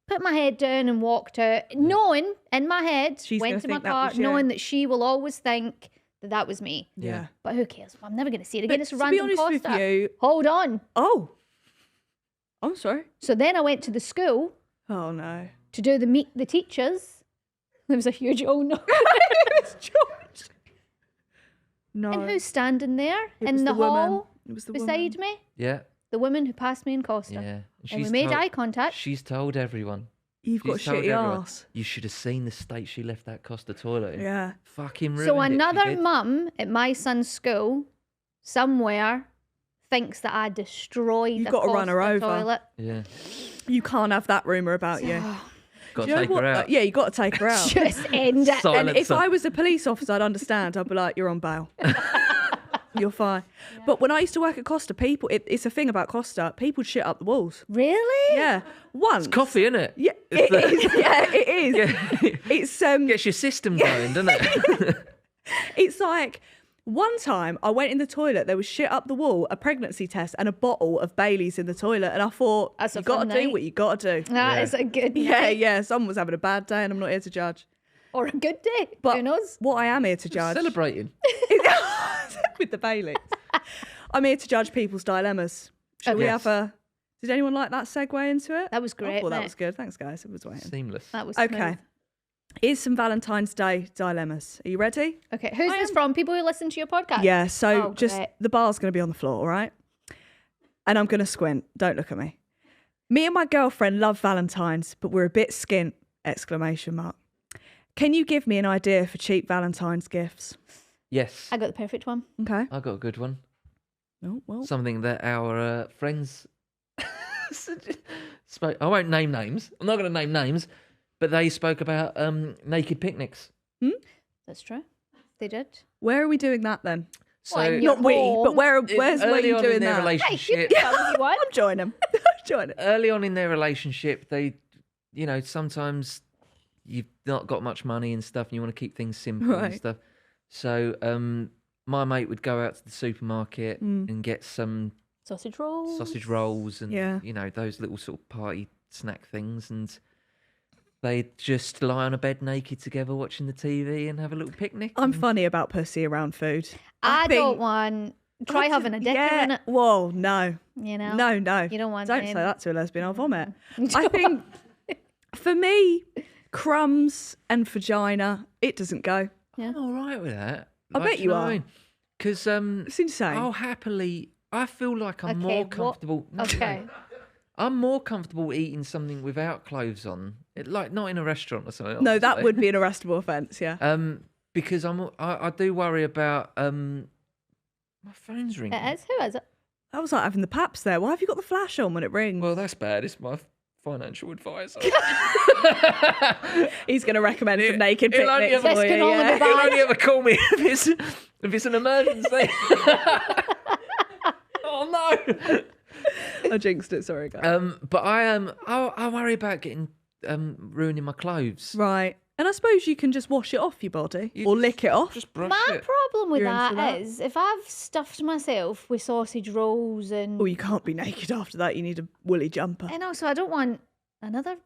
put my head down and walked out, knowing in my head, She's went gonna to my think that car, was you. knowing that she will always think that was me. Yeah. But who cares? I'm never going to see it But again. It's a to be random honest Costa. with you, Hold on. oh. I'm sorry. So then I went to the school Oh no. to do the meet the teachers. There was a huge oh no. It's George. No. And who's standing there It in was the woman. hall It was the beside woman. me? Yeah. The woman who passed me in Costa. Yeah. And we made told, eye contact. She's told everyone. You've got a She's told shitty everyone, ass. You should have seen the state she left that Costa toilet in. Yeah. Fucking ruined So it, she another did. mum at my son's school somewhere thinks that I destroyed You've the got to run her Costa over. toilet. Yeah. You can't have that rumour about you. Got Do to you know take what? her out. Yeah, you got to take her out. Just end it. Silence And if her. I was a police officer, I'd understand. I'd be like, you're on bail. You're fine. But when I used to work at Costa, people, it's a thing about Costa, people shit up the walls. Really? Yeah. Once. Coffee, innit? Yeah, it is. Yeah, it is. Yeah. It's Gets your system going, doesn't it? it's like one time I went in the toilet, there was shit up the wall, a pregnancy test, and a bottle of Bailey's in the toilet, and I thought, That's a you got fun to do night. what you got to do. That is a good Yeah, night. yeah. Someone was having a bad day, and I'm not here to judge. Or a good day. But Who knows? what I am here to judge Celebrating. with the Baileys, I'm here to judge people's dilemmas. Shall we Okay. have a? Did anyone like that segue into it? That was great, I thought that mate. was good. Thanks, guys. It was waiting. Seamless. That was Okay. smooth. Here's some Valentine's Day dilemmas. Are you ready? Okay, who's this from? People who listen to your podcast? Yeah, so Oh, just great. the bar's going to be on the floor, all right? And I'm going to squint. Don't look at me. Me and my girlfriend love Valentine's, but we're a bit skint! Exclamation mark. Can you give me an idea for cheap Valentine's gifts? Yes. I got the perfect one. Okay. I got a good one. Oh, well. Something that our friends spoke. I won't name names. I'm not going to name names, but they spoke about naked picnics. That's true. They did. Where are we doing that then? So Well, in your Not we, home. but where's where early you on doing in their that? Hey, you relationship, can tell me one. I'm joining them. I'm joining. early on in their relationship, they, sometimes you've not got much money and stuff, and you want to keep things simple and Right. stuff. So my mate would go out to the supermarket and get some Sausage rolls. sausage rolls and Yeah. those little sort of party snack things, and they'd just lie on a bed naked together watching the TV and have a little picnic. I'm funny about pussy around food. I think- don't want. Try having a dick yeah. in it. Whoa, no. You know. No. You don't want Don't them. say that to a lesbian. I'll vomit. You I don't think for me, crumbs and vagina, it doesn't go. I'm all right with that. I bet you are. Because It's insane. I'll happily. I feel like I'm Okay, more what- comfortable. No, Okay. I'm more comfortable eating something without clothes on, like not in a restaurant or something. no, that obviously. would be an arrestable offence, yeah. Because I do worry about my phone's ringing. It is. Who is it? That was like having the paps there. Why have you got the flash on when it rings? Well, that's bad. It's my financial advisor. He's going to recommend some naked He'll only picnics ever- for This you. can only Yeah. be bad. He'll only ever call me if it's an emergency. Oh no. I jinxed it. Sorry, guys. But I worry about getting ruining my clothes. Right. And I suppose you can just wash it off your body You or just- lick it off. Just brush My it. problem with You're that into that? is if I've stuffed myself with sausage rolls and Oh, you can't be naked after that. You need a woolly jumper. and also I don't want another.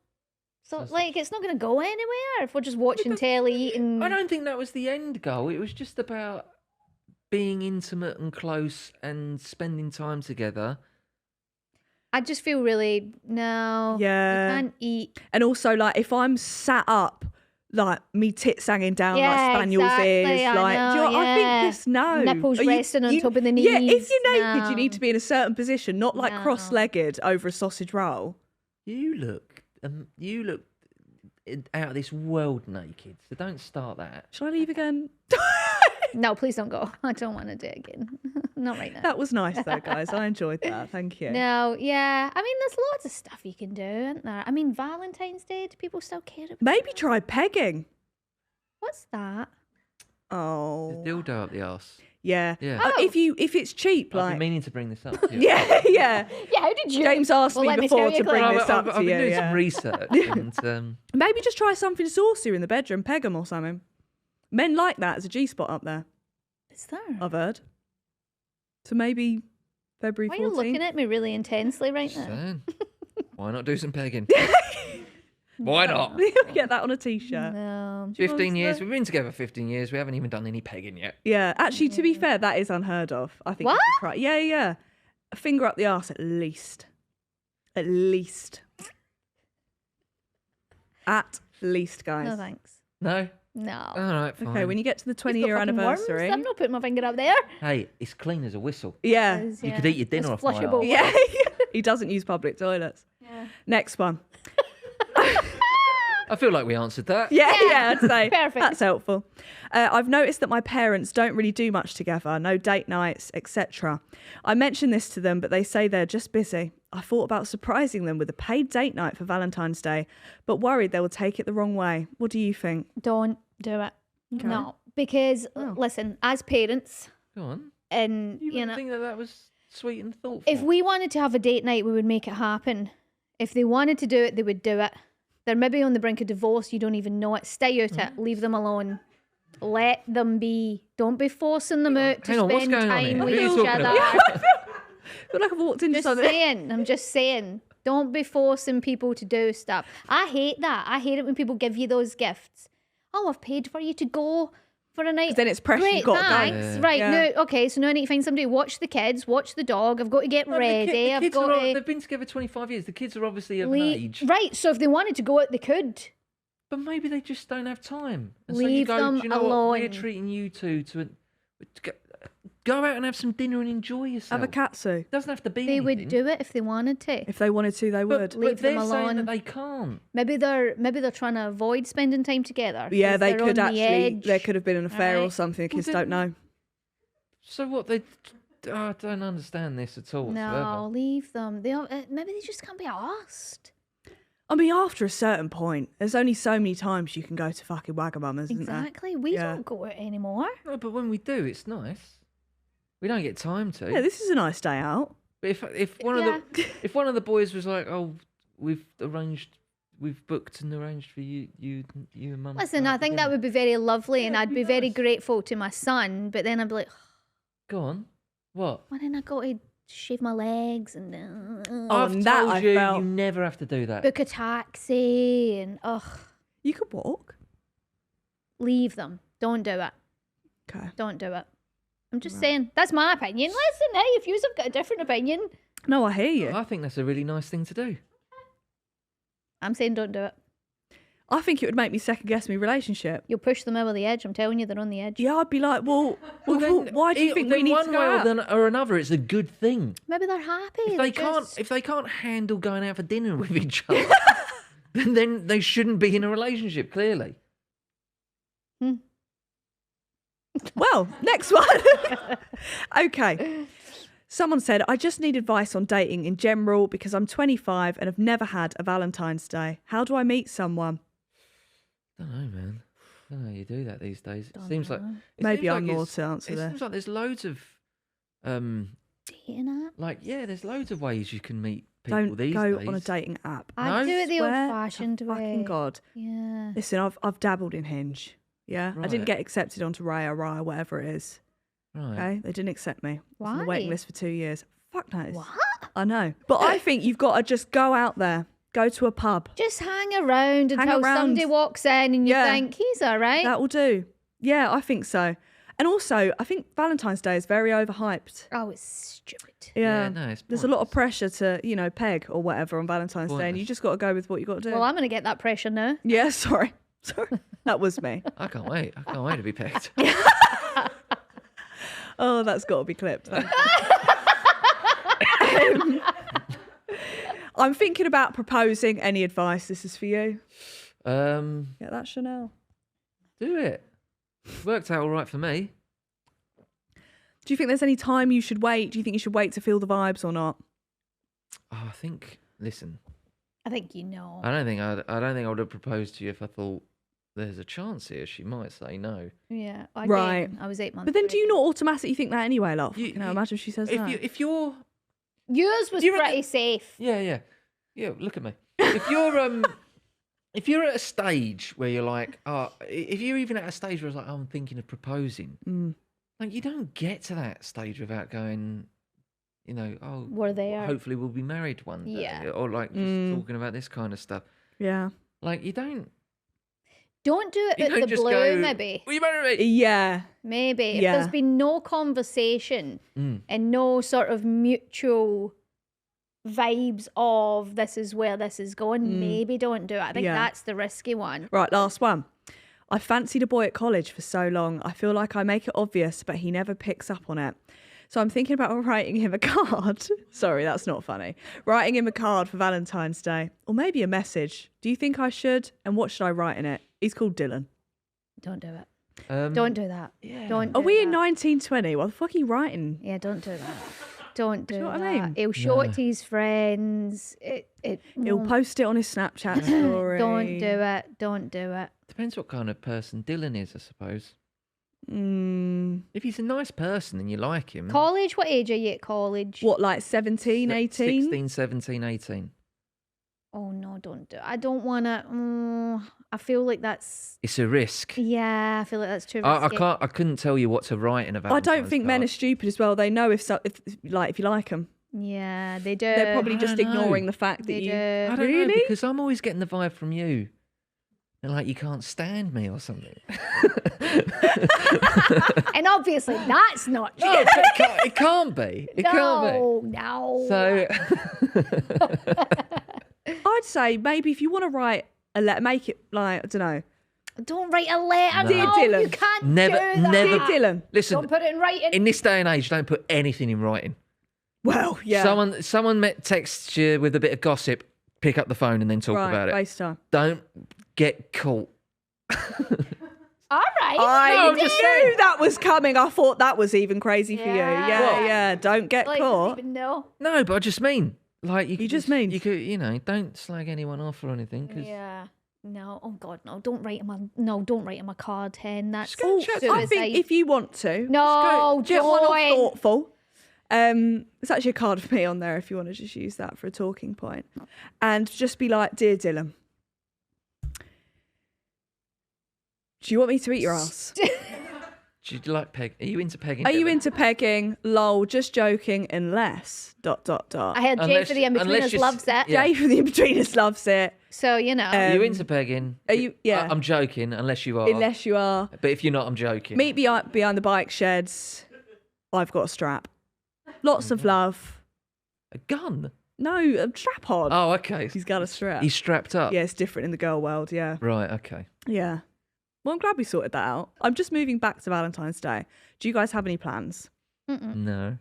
So like it's not going to go anywhere if we're just watching telly eating. I don't think that was the end goal. It was just about being intimate and close and spending time together. I just feel really no. Yeah. You can't eat. And also, like, if I'm sat up, like, me tits hanging down Yeah, like spaniel's exactly, ears, I like, do you know, know, I yeah. think just no. Nipples Are you- resting on top of the Yeah, if knees, you're naked, no. you need to be in a certain position, not like No. cross-legged over a sausage roll. You look out of this world naked. So don't start that. Shall I leave again? No, please don't go. I don't want to do it again. Not right now. That was nice though, guys. I enjoyed that. Thank you. No, yeah. I mean, there's lots of stuff you can do, isn't there? I mean, Valentine's Day. Do people still care about? Maybe try pegging. What's that? Oh, Dildo up the arse. yeah. Yeah. Oh. If it's cheap, I've like been meaning to bring this up. yeah, yeah. Yeah, how did you? James asked Well, me let me before tell you, to bring Claire. this up I've to been you. doing Yeah. some research and Maybe just try something saucier in the bedroom, peg them or something. Men like that as a G spot up there. Is there? I've heard. So maybe February 14th. Why are you looking at me really intensely right now? saying, why not do some pegging? Why not? Get that on a t-shirt. No. 15 years. We've been together 15 years. We haven't even done any pegging yet. Yeah, actually, to be fair, that is unheard of. I think. What? you should try. Yeah, yeah. A finger up the arse at least. At least. At least, guys. No thanks. No? No. All right, fine. Okay, when you get to the You've got 20-year fucking anniversary. worms. I'm not putting my finger up there. Hey, it's clean as a whistle. Yeah. Because, You yeah, could eat your dinner it's off my flushable. arse. Yeah. He doesn't use public toilets. Yeah. Next one. I feel like we answered that. Yeah, I'd say. Perfect. That's helpful. I've noticed that my parents don't really do much together, no date nights, etc. I mention this to them, but they say they're just busy. I thought about surprising them with a paid date night for Valentine's Day, but worried they will take it the wrong way. What do you think? Don't do it. No, because listen, as parents, Go on. and You you wouldn't know, think that was sweet and thoughtful. if we wanted to have a date night, we would make it happen. If they wanted to do it, they would do it. They're maybe on the brink of divorce. You don't even know it. Stay out it. Leave them alone. Let them be. Don't be forcing them out to Hang on, what's spend going on time here? with Who are you each talking other. about? I feel like I've walked into Just something. saying. I'm just saying. Don't be forcing people to do stuff. I hate that. I hate it when people give you those gifts. Oh, I've paid for you to go for a night. 'Cause then it's pressure, Great, you've got to go. thanks. Yeah. Right, Yeah. no, okay, so now I need to find somebody. Watch the kids, watch the dog. I've got to get No, ready. the I've kids got are, to they've been together 25 years. The kids are obviously of an leave. age. Right, so if they wanted to go out, they could. But maybe they just don't have time. And Leave so you go, them do you know what? We're alone. treating you two to go out and have some dinner and enjoy yourself. Have a katsu. Doesn't have to be They anything. would do it if they wanted to. If they wanted to, they would. But Leave them they're saying alone. that they can't. Maybe they're trying to avoid spending time together. Yeah, 'cause they they're could on the actually. edge. There could have been an affair or Alright. something. Kids Well, don't know. So what? I don't understand this at all. No, whatsoever. leave them. Maybe they just can't be asked. I mean, after a certain point, there's only so many times you can go to fucking Wagamama's, isn't there? Exactly. We Yeah. don't go out anymore. No, but when we do, it's nice. We don't get time to. Yeah, this is a nice day out. But if one Yeah. of the if one of the boys was like, oh, we've booked and arranged for you and mum. to Listen, go I out for think that dinner." would be very lovely, and Yeah, I'd it'd be be very nice. grateful to my son. But then I'd be like, Go on. What? why didn't I go to shave my legs and I've and that told I you, felt- you never have to do that. book a taxi and You could walk. leave them. Don't do it. Okay. Don't do it. I'm just saying. That's my opinion. Listen, hey, if you've got a different opinion, No, I hear you. I think that's a really nice thing to do. I'm saying don't do it. I think it would make me second guess my relationship. You'll push them over the edge. I'm telling you, they're on the edge. Yeah, I'd be like, well, then why do you think we need one to way go out? or another, it's a good thing. Maybe they're happy. If they can't handle going out for dinner with each other, then they shouldn't be in a relationship. Clearly. Well, next one. Okay. Someone said, I just need advice on dating in general because I'm 25 and have never had a Valentine's Day. How do I meet someone? Don't know, man. I don't know how you do that these days. It Don't seems like know. it Maybe seems I'm like more it's- to answer It there. seems like there's loads of Dating app. like there's loads of ways you can meet people Don't these go days. on a dating app. I No? do it the Swear to old-fashioned way. fucking God. Yeah. Listen, I've dabbled in Hinge. Yeah. I didn't Right. get accepted onto Raya, whatever it is. Right. Okay. They didn't accept me. I was on the waiting Why? list for 2 years. Fuck knows. What? I know. But I think you've got to just go out there. Go to a pub. Just hang around Hang until around. somebody walks in and you Yeah. think he's all right. That will do. Yeah, I think so. And also, I think Valentine's Day is very overhyped. Oh, it's stupid. Yeah. No, it's There's a lot of pointless. pressure to, peg or whatever on Valentine's Day, and you Pointless. just got to go with what you got to do. Well, I'm going to get that pressure now. Yeah, sorry. That was me. I can't wait. I can't wait to be pegged. Oh, that's got to be clipped. I'm thinking about proposing. Any advice? This is for you. Get that Chanel. Do it. Worked out all right for me. Do you think there's any time you should wait? Do you think you should wait to feel the vibes or not? Oh, I think. Listen, I think you know. I don't think I would have proposed to you if I thought there's a chance here. She might say no. Yeah. Right. I was 8 months. But then, do you pregnant. not automatically think that anyway, love? You- Imagine if she says If no. if you're Yours was Do you reckon- pretty safe. yeah. Look at me. If you're if you're at a stage where you're like, if you're even at a stage where it's like, I'm thinking of proposing, like you don't get to that stage without going, We're there. hopefully we'll be married one day, Yeah. or like just talking about this kind of stuff. Yeah. Like you don't Don't do it you at don't the just blue, go, maybe. Will you marry me? Yeah. Maybe. If Yeah. there's been no conversation Mm. and no sort of mutual vibes of this is where this is going, maybe don't do it. I think Yeah. that's the risky one. Right, last one. I fancied a boy at college for so long. I feel like I make it obvious, but he never picks up on it. So I'm thinking about writing him a card. Sorry, that's not funny. Writing him a card for Valentine's Day. Or maybe a message. Do you think I should? And what should I write in it? He's called Dylan. Don't do it. Don't do that. Yeah. Don't. Do Are we in that. 1920? What the fuck are you writing? Yeah, don't do that. Don't do you know that. what I mean? He'll show it to his friends. He'll post it on his Snapchat story. Don't do it. Don't do it. Depends what kind of person Dylan is, I suppose. Mm, If he's a nice person and you like him. College? What age are you at college? what, like 17, 18? 16, 17, 18. Oh no, don't do it. I don't want to. I feel like that's. It's a risk. Yeah, I feel like that's too I risky. can't. I couldn't tell you what to write in a I Valentine's don't think men are card. stupid as well. They know if you like them. Yeah, they do. They're probably I just don't know. ignoring the fact that They you. do. I don't Really? know, because I'm always getting the vibe from you. And like you can't stand me or something. And obviously that's not true. No, it can't be. It can't No. be. So I'd say maybe if you want to write a letter, make it like, I don't know. Don't write a letter. No. Dear Dear Dylan. You Dylan. can't Never- do that. never- Dear Dylan. listen, Don't put it in writing. in this day and age, don't put anything in writing. Well, yeah. Someone texts you with a bit of gossip, pick up the phone and then talk right, about it. FaceTime. Don't get caught. All right. I I'm just knew that was coming. I thought that was even crazy for you. Yeah. Yeah, What? yeah. Don't get Like, caught. doesn't even know. No, but I just mean like you just mean? you could don't slag anyone off or anything because Yeah. No. Oh God, no. Don't write him a card, Hen. That's Just go chat to him. I think if you want to, No, just get one off join. thoughtful. It's actually a card for me on there if you want to just use that for a talking point. And just be like, Dear Dylan, do you want me to eat your ass? do you like peg? Are you into pegging? Are you Dylan? into pegging? Lol, just joking, unless ... I heard Jay Unless- for the unless in-betweeners you- loves it. Yeah. Jay from the In-Betweeners loves it. So, you know. Are you into pegging? Are you- yeah. I'm joking, unless you are. Unless you are. But if you're not, I'm joking. Meet behind the bike sheds. I've got a strap. Lots of love. A gun? No, a strap on. Oh, okay. He's got a strap. He's strapped up. Yeah, it's different in the girl world, yeah. Right. Okay. Yeah. Well, I'm glad we sorted that out. I'm just moving back to Valentine's Day. Do you guys have any plans? No.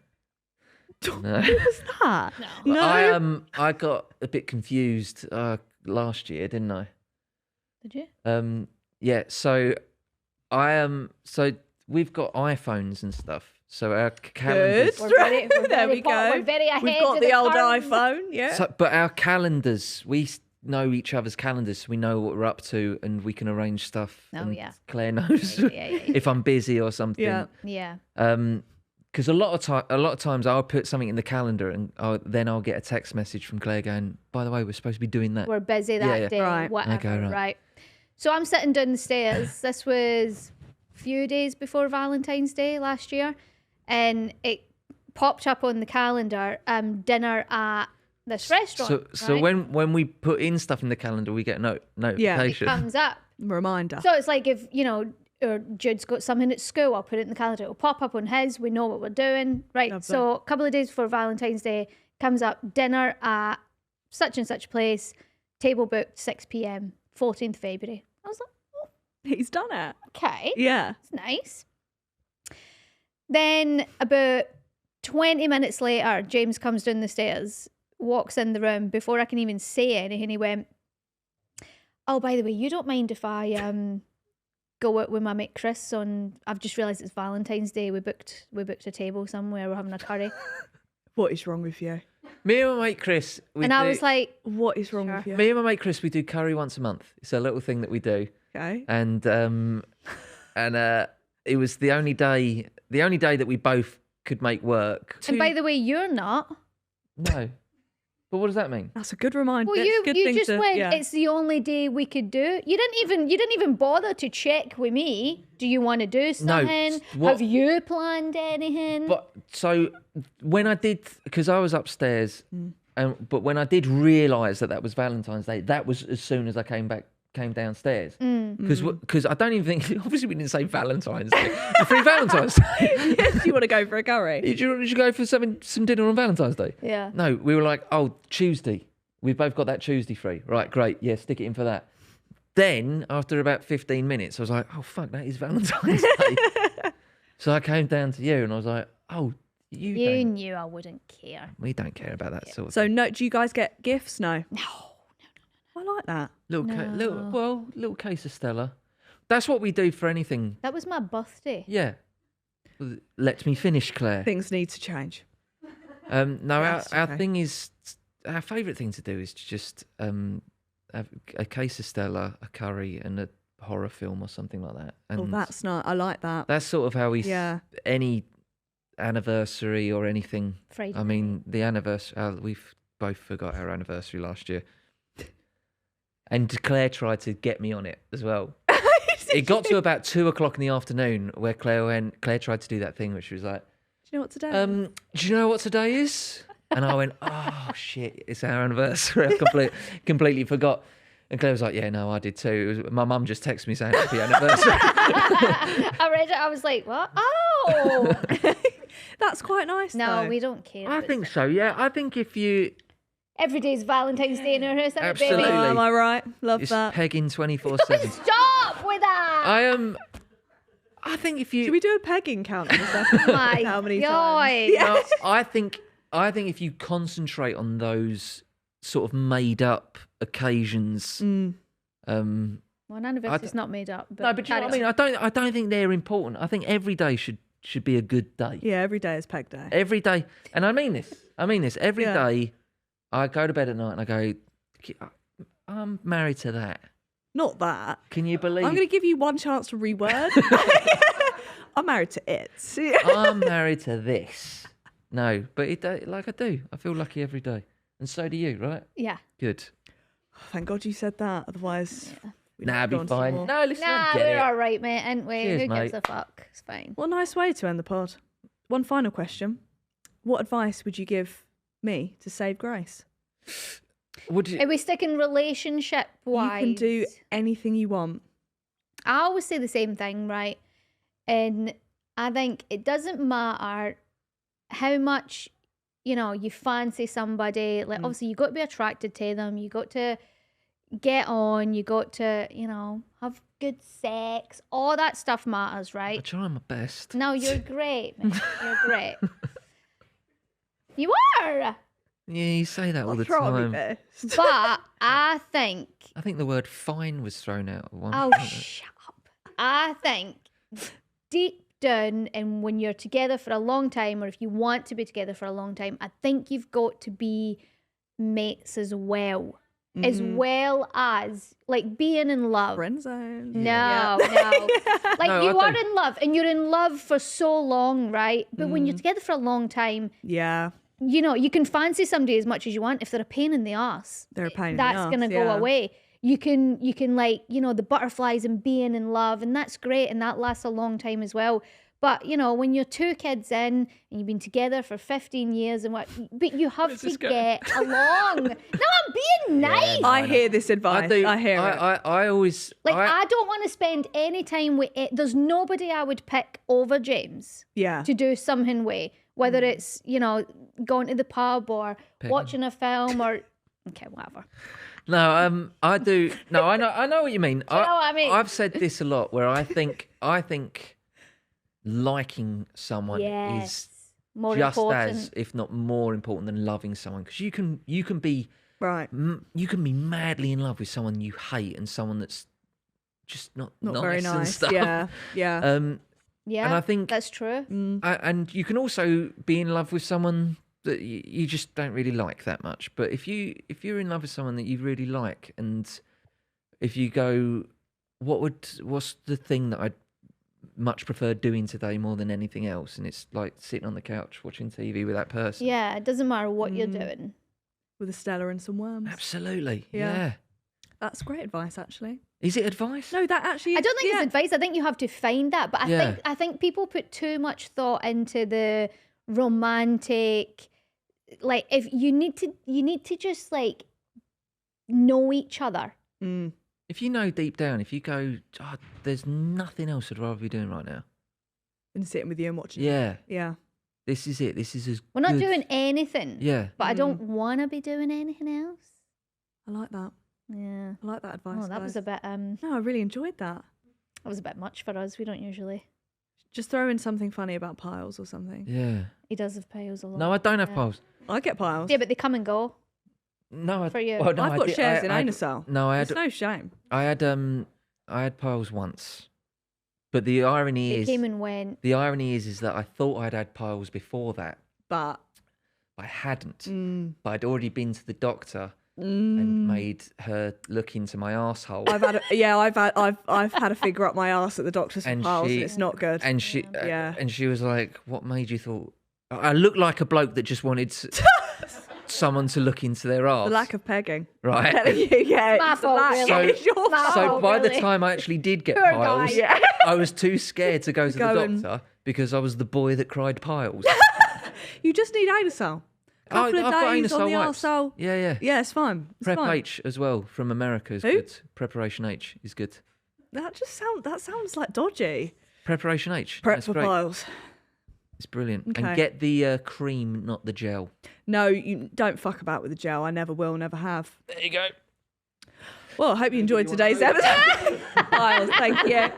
No. What was that? No. I got a bit confused last year, didn't I? Did you? Yeah. So so we've got iPhones and stuff. So our calendars. Good. We're There very we go. We're very ahead We've got of the old curve. iPhone, yeah. So, but our calendars, we know each other's calendars, so we know what we're up to, and we can arrange stuff. Oh, and yeah. Claire knows Yeah. if I'm busy or something. Yeah. Yeah. Because a lot of times I'll put something in the calendar, and then I'll get a text message from Claire going, "By the way, we're supposed to be doing that." We're busy that yeah. day. Right. Whatever. Okay, right. Right. So I'm sitting down the stairs. This was a few days before Valentine's Day last year. And it popped up on the calendar, dinner at this restaurant. So right? when we put in stuff in the calendar, we get a notification. It comes up. Reminder. So it's like if, or Jude's got something at school, I'll put it in the calendar. It'll pop up on his. We know what we're doing. Right. Love So a couple of days before Valentine's Day, comes up dinner at such and such place, table booked 6 p.m, 14th February. I was like, oh, He's done it. okay. Yeah. It's nice. Then about 20 minutes later, James comes down the stairs, walks in the room. Before I can even say anything, he went, "Oh, by the way, you don't mind if I go out with my mate Chris on? I've just realised it's Valentine's Day. We booked a table somewhere. We're having a curry." What is wrong with you? Me and my mate Chris, I was like, What is wrong with you? me and my mate Chris, we do curry once a month. It's a little thing that we do, Okay. and it was the only day that we both could make work. and by the way, you're not. No, but what does that mean? That's a good reminder. Well, That's a you good you thing just to, went. yeah. It's the only day we could do it. You didn't even bother to check with me. Do you want to do something? what- Have you planned anything? But so when I did, because I was upstairs, Mm. but when I did realise that was Valentine's Day, that was as soon as I came downstairs. Mm. Because I don't even think, obviously we didn't say Valentine's Day. You're free Valentine's Day. Yes, you want to go for a curry? Did you go for some dinner on Valentine's Day? Yeah. No, we were like, oh, Tuesday. We've both got that Tuesday free. Right, great. Yeah, stick it in for that. Then, after about 15 minutes, I was like, oh, fuck, that is Valentine's Day. So I came down to you and I was like, oh, You You don't. knew I wouldn't care. We don't care about that sort of So no, do you guys get gifts? No. No. I like that. little case of Stella. That's what we do for anything. That was my birthday. Yeah. Well, let me finish, Claire. Things need to change. No, Yes, our okay. thing is, our favourite thing to do is to just have a case of Stella, a curry, and a horror film or something like that. And Oh, that's nice. I like that. that's sort of how we Yeah. any anniversary or anything. Friday. I mean, the anniversary. We've both forgot our anniversary last year, and Claire tried to get me on it as well. It got to about 2:00 in the afternoon where Claire tried to do that thing, which was like, Do you know what today? do you know what today is? And I went, oh shit, it's our anniversary. I completely forgot. And Claire was like, yeah, no, I did too. My mum just texted me saying happy anniversary. I read it. I was like, what? Oh. That's quite nice. No, though. we don't care. I think so, yeah. I think if you, Every day's Valentine's Day in our house, isn't it, baby? Absolutely. Oh, am I right? Love it's that. pegging 24/7. Stop with that. I think if Should you, we do a pegging count? Oh my How many God. times? Yeah. no, I think if you concentrate on those sort of made up occasions, Mm. Well, an anniversary's not made up. But no, but you know what I mean? I don't think they're important. I think every day should be a good day. Yeah, every day is peg day. Every day, and I mean this. Every Yeah. day, I go to bed at night and I go, I'm married to that. Not that. Can you believe? I'm going to give you one chance to reword. I'm married to it. I'm married to this. No, but like I do. I feel lucky every day, and so do you, right? Yeah. Good. Thank God you said that. Otherwise, we'd Nah, have be gone to fine. war. No, listen, Nah, I get we're it. all right, mate, ain't we? Cheers, Who gives mate. a fuck? It's fine. What a nice way to end the pod. One final question. What advice would you give me to save grace? Would you? Are we sticking relationship wise? You can do anything you want. I always say the same thing, right? And I think it doesn't matter how much, you fancy somebody. Like, obviously, you got to be attracted to them. You got to get on. You got to, have good sex. All that stuff matters, I right? try my best. No, you're great, man. You're great. You are. Yeah, you say that all the Try my time. best. But I think I think the word "fine" was thrown out at one Oh, point. shut up. I think deep down, and when you're together for a long time, or if you want to be together for a long time, I think you've got to be mates as well. As well as, like, being in love. Friend zone. No, no. Like, No, you I are don't- in love, and you're in love for so long, right? But when you're together for a long time, Yeah. you can fancy somebody as much as you want. If they're a pain in the ass, They're a pain in the that's arse, gonna go yeah. away. You can like, the butterflies and being in love, and that's great, and that lasts a long time as well. But when you're 2 kids in and you've been together for 15 years and but you have to get along. No, I'm being nice. I hear this advice. I hear it. I always Like, I don't want to spend any time with it. There's nobody I would pick over James Yeah. to do something with, whether it's, going to the pub or watching a film or, okay, whatever. No, I do. No, I know what you mean. you know what I mean? I've said this a lot, where I think liking someone Yes. is More just important. as, if not more important than loving someone, because you can be Right. you can be madly in love with someone you hate and someone that's just not Not nice very and nice. stuff. Yeah. Yeah. Yeah, and I think that's true. and you can also be in love with someone that you just don't really like that much. But if you're in love with someone that you really like, and if you go, what's the thing that I'd much prefer doing today more than anything else, and it's like sitting on the couch watching TV with that person. Yeah, it doesn't matter what you're doing. With a Stella and some worms. Absolutely. Yeah. Yeah. That's great advice, actually. Is it advice? No, that actually. I don't think yeah. it's advice. I think you have to find that. But Yeah. I think people put too much thought into the romantic. Like, if you need to just like know each other. Mm. If you know deep down, if you go, oh, there's nothing else I'd rather be doing right now. And sitting with you and watching. Yeah. Yeah. This is it. This is as We're not good- doing anything. Yeah. But I don't want to be doing anything else. I like that. Yeah. I like that advice. Oh, that was a guys. bit No, I really enjoyed that. that was a bit much for us. We don't usually. Just throw in something funny about piles or something. Yeah. He does have piles a lot. No, I don't have yeah. piles. I get piles. Yeah, but they come and go. No, For you. Well, no, I've got shares in I Anusal. No, I It's had. no shame. I had piles once, but the irony They is, came and went. the irony is that I thought I'd had piles before that. But I hadn't. But I'd already been to the doctor Mm. and made her look into my arsehole. I've had a figure up my arse at the doctor's for And piles, she- and it's not good. And she, Yeah. and she was like, "What made you thought?" I looked like a bloke that just wanted someone to look into their arse. The lack of pegging. Right. I'm telling you, yeah. My it's the fault, lack. really. It's your My fault. So fault. by the really? time I actually did get Poor piles, guy. Yeah. I was too scared to go to Go the and- doctor because I was the boy that cried piles. You just need Anusal. Couple of I've got days on Anusal the wipes. arsehole. Yeah, yeah. Yeah, it's fine. It's Prep fine. H as well from America is Who? good. Preparation H is good. That sounds like dodgy. Preparation H. Prep That's for great. piles. It's brilliant. Okay. And get the cream, not the gel. No, you don't fuck about with the gel. I never will, never have. There you go. Well, I hope you enjoyed today's episode. Piles, thank you.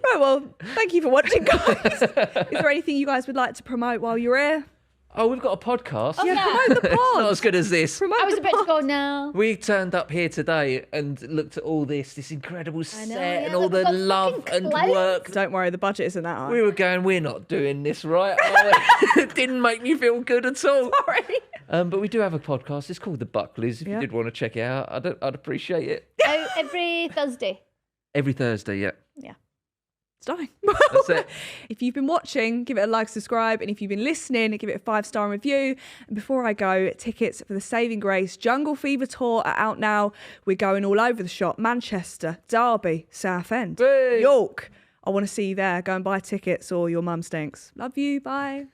Right, well, thank you for watching, guys. Is there anything you guys would like to promote while you're here? Oh, we've got a podcast. Yeah. Promote the It's not pod. as good as this. Promote I was the about to pod. go now. We turned up here today and looked at all this incredible set know, and yeah, all look, the we've got love fucking and clothes. work. Don't worry, the budget isn't that high. We were going, we're not doing this right. It didn't make me feel good at all. Sorry. But we do have a podcast. It's called The Buckleys. If Yeah. you did want to check it out, I'd appreciate it. Out every Thursday. Every Thursday, yeah. Yeah. Stunning. That's it. If you've been watching, give it a like, subscribe, and if you've been listening, give it a 5-star review. And before I go, tickets for the Saving Grace Jungle Fever tour are out now. We're going all over the shop: Manchester, Derby, Southend, Hey. York. I want to see you there. Go and buy tickets, or your mum stinks. Love you. Bye.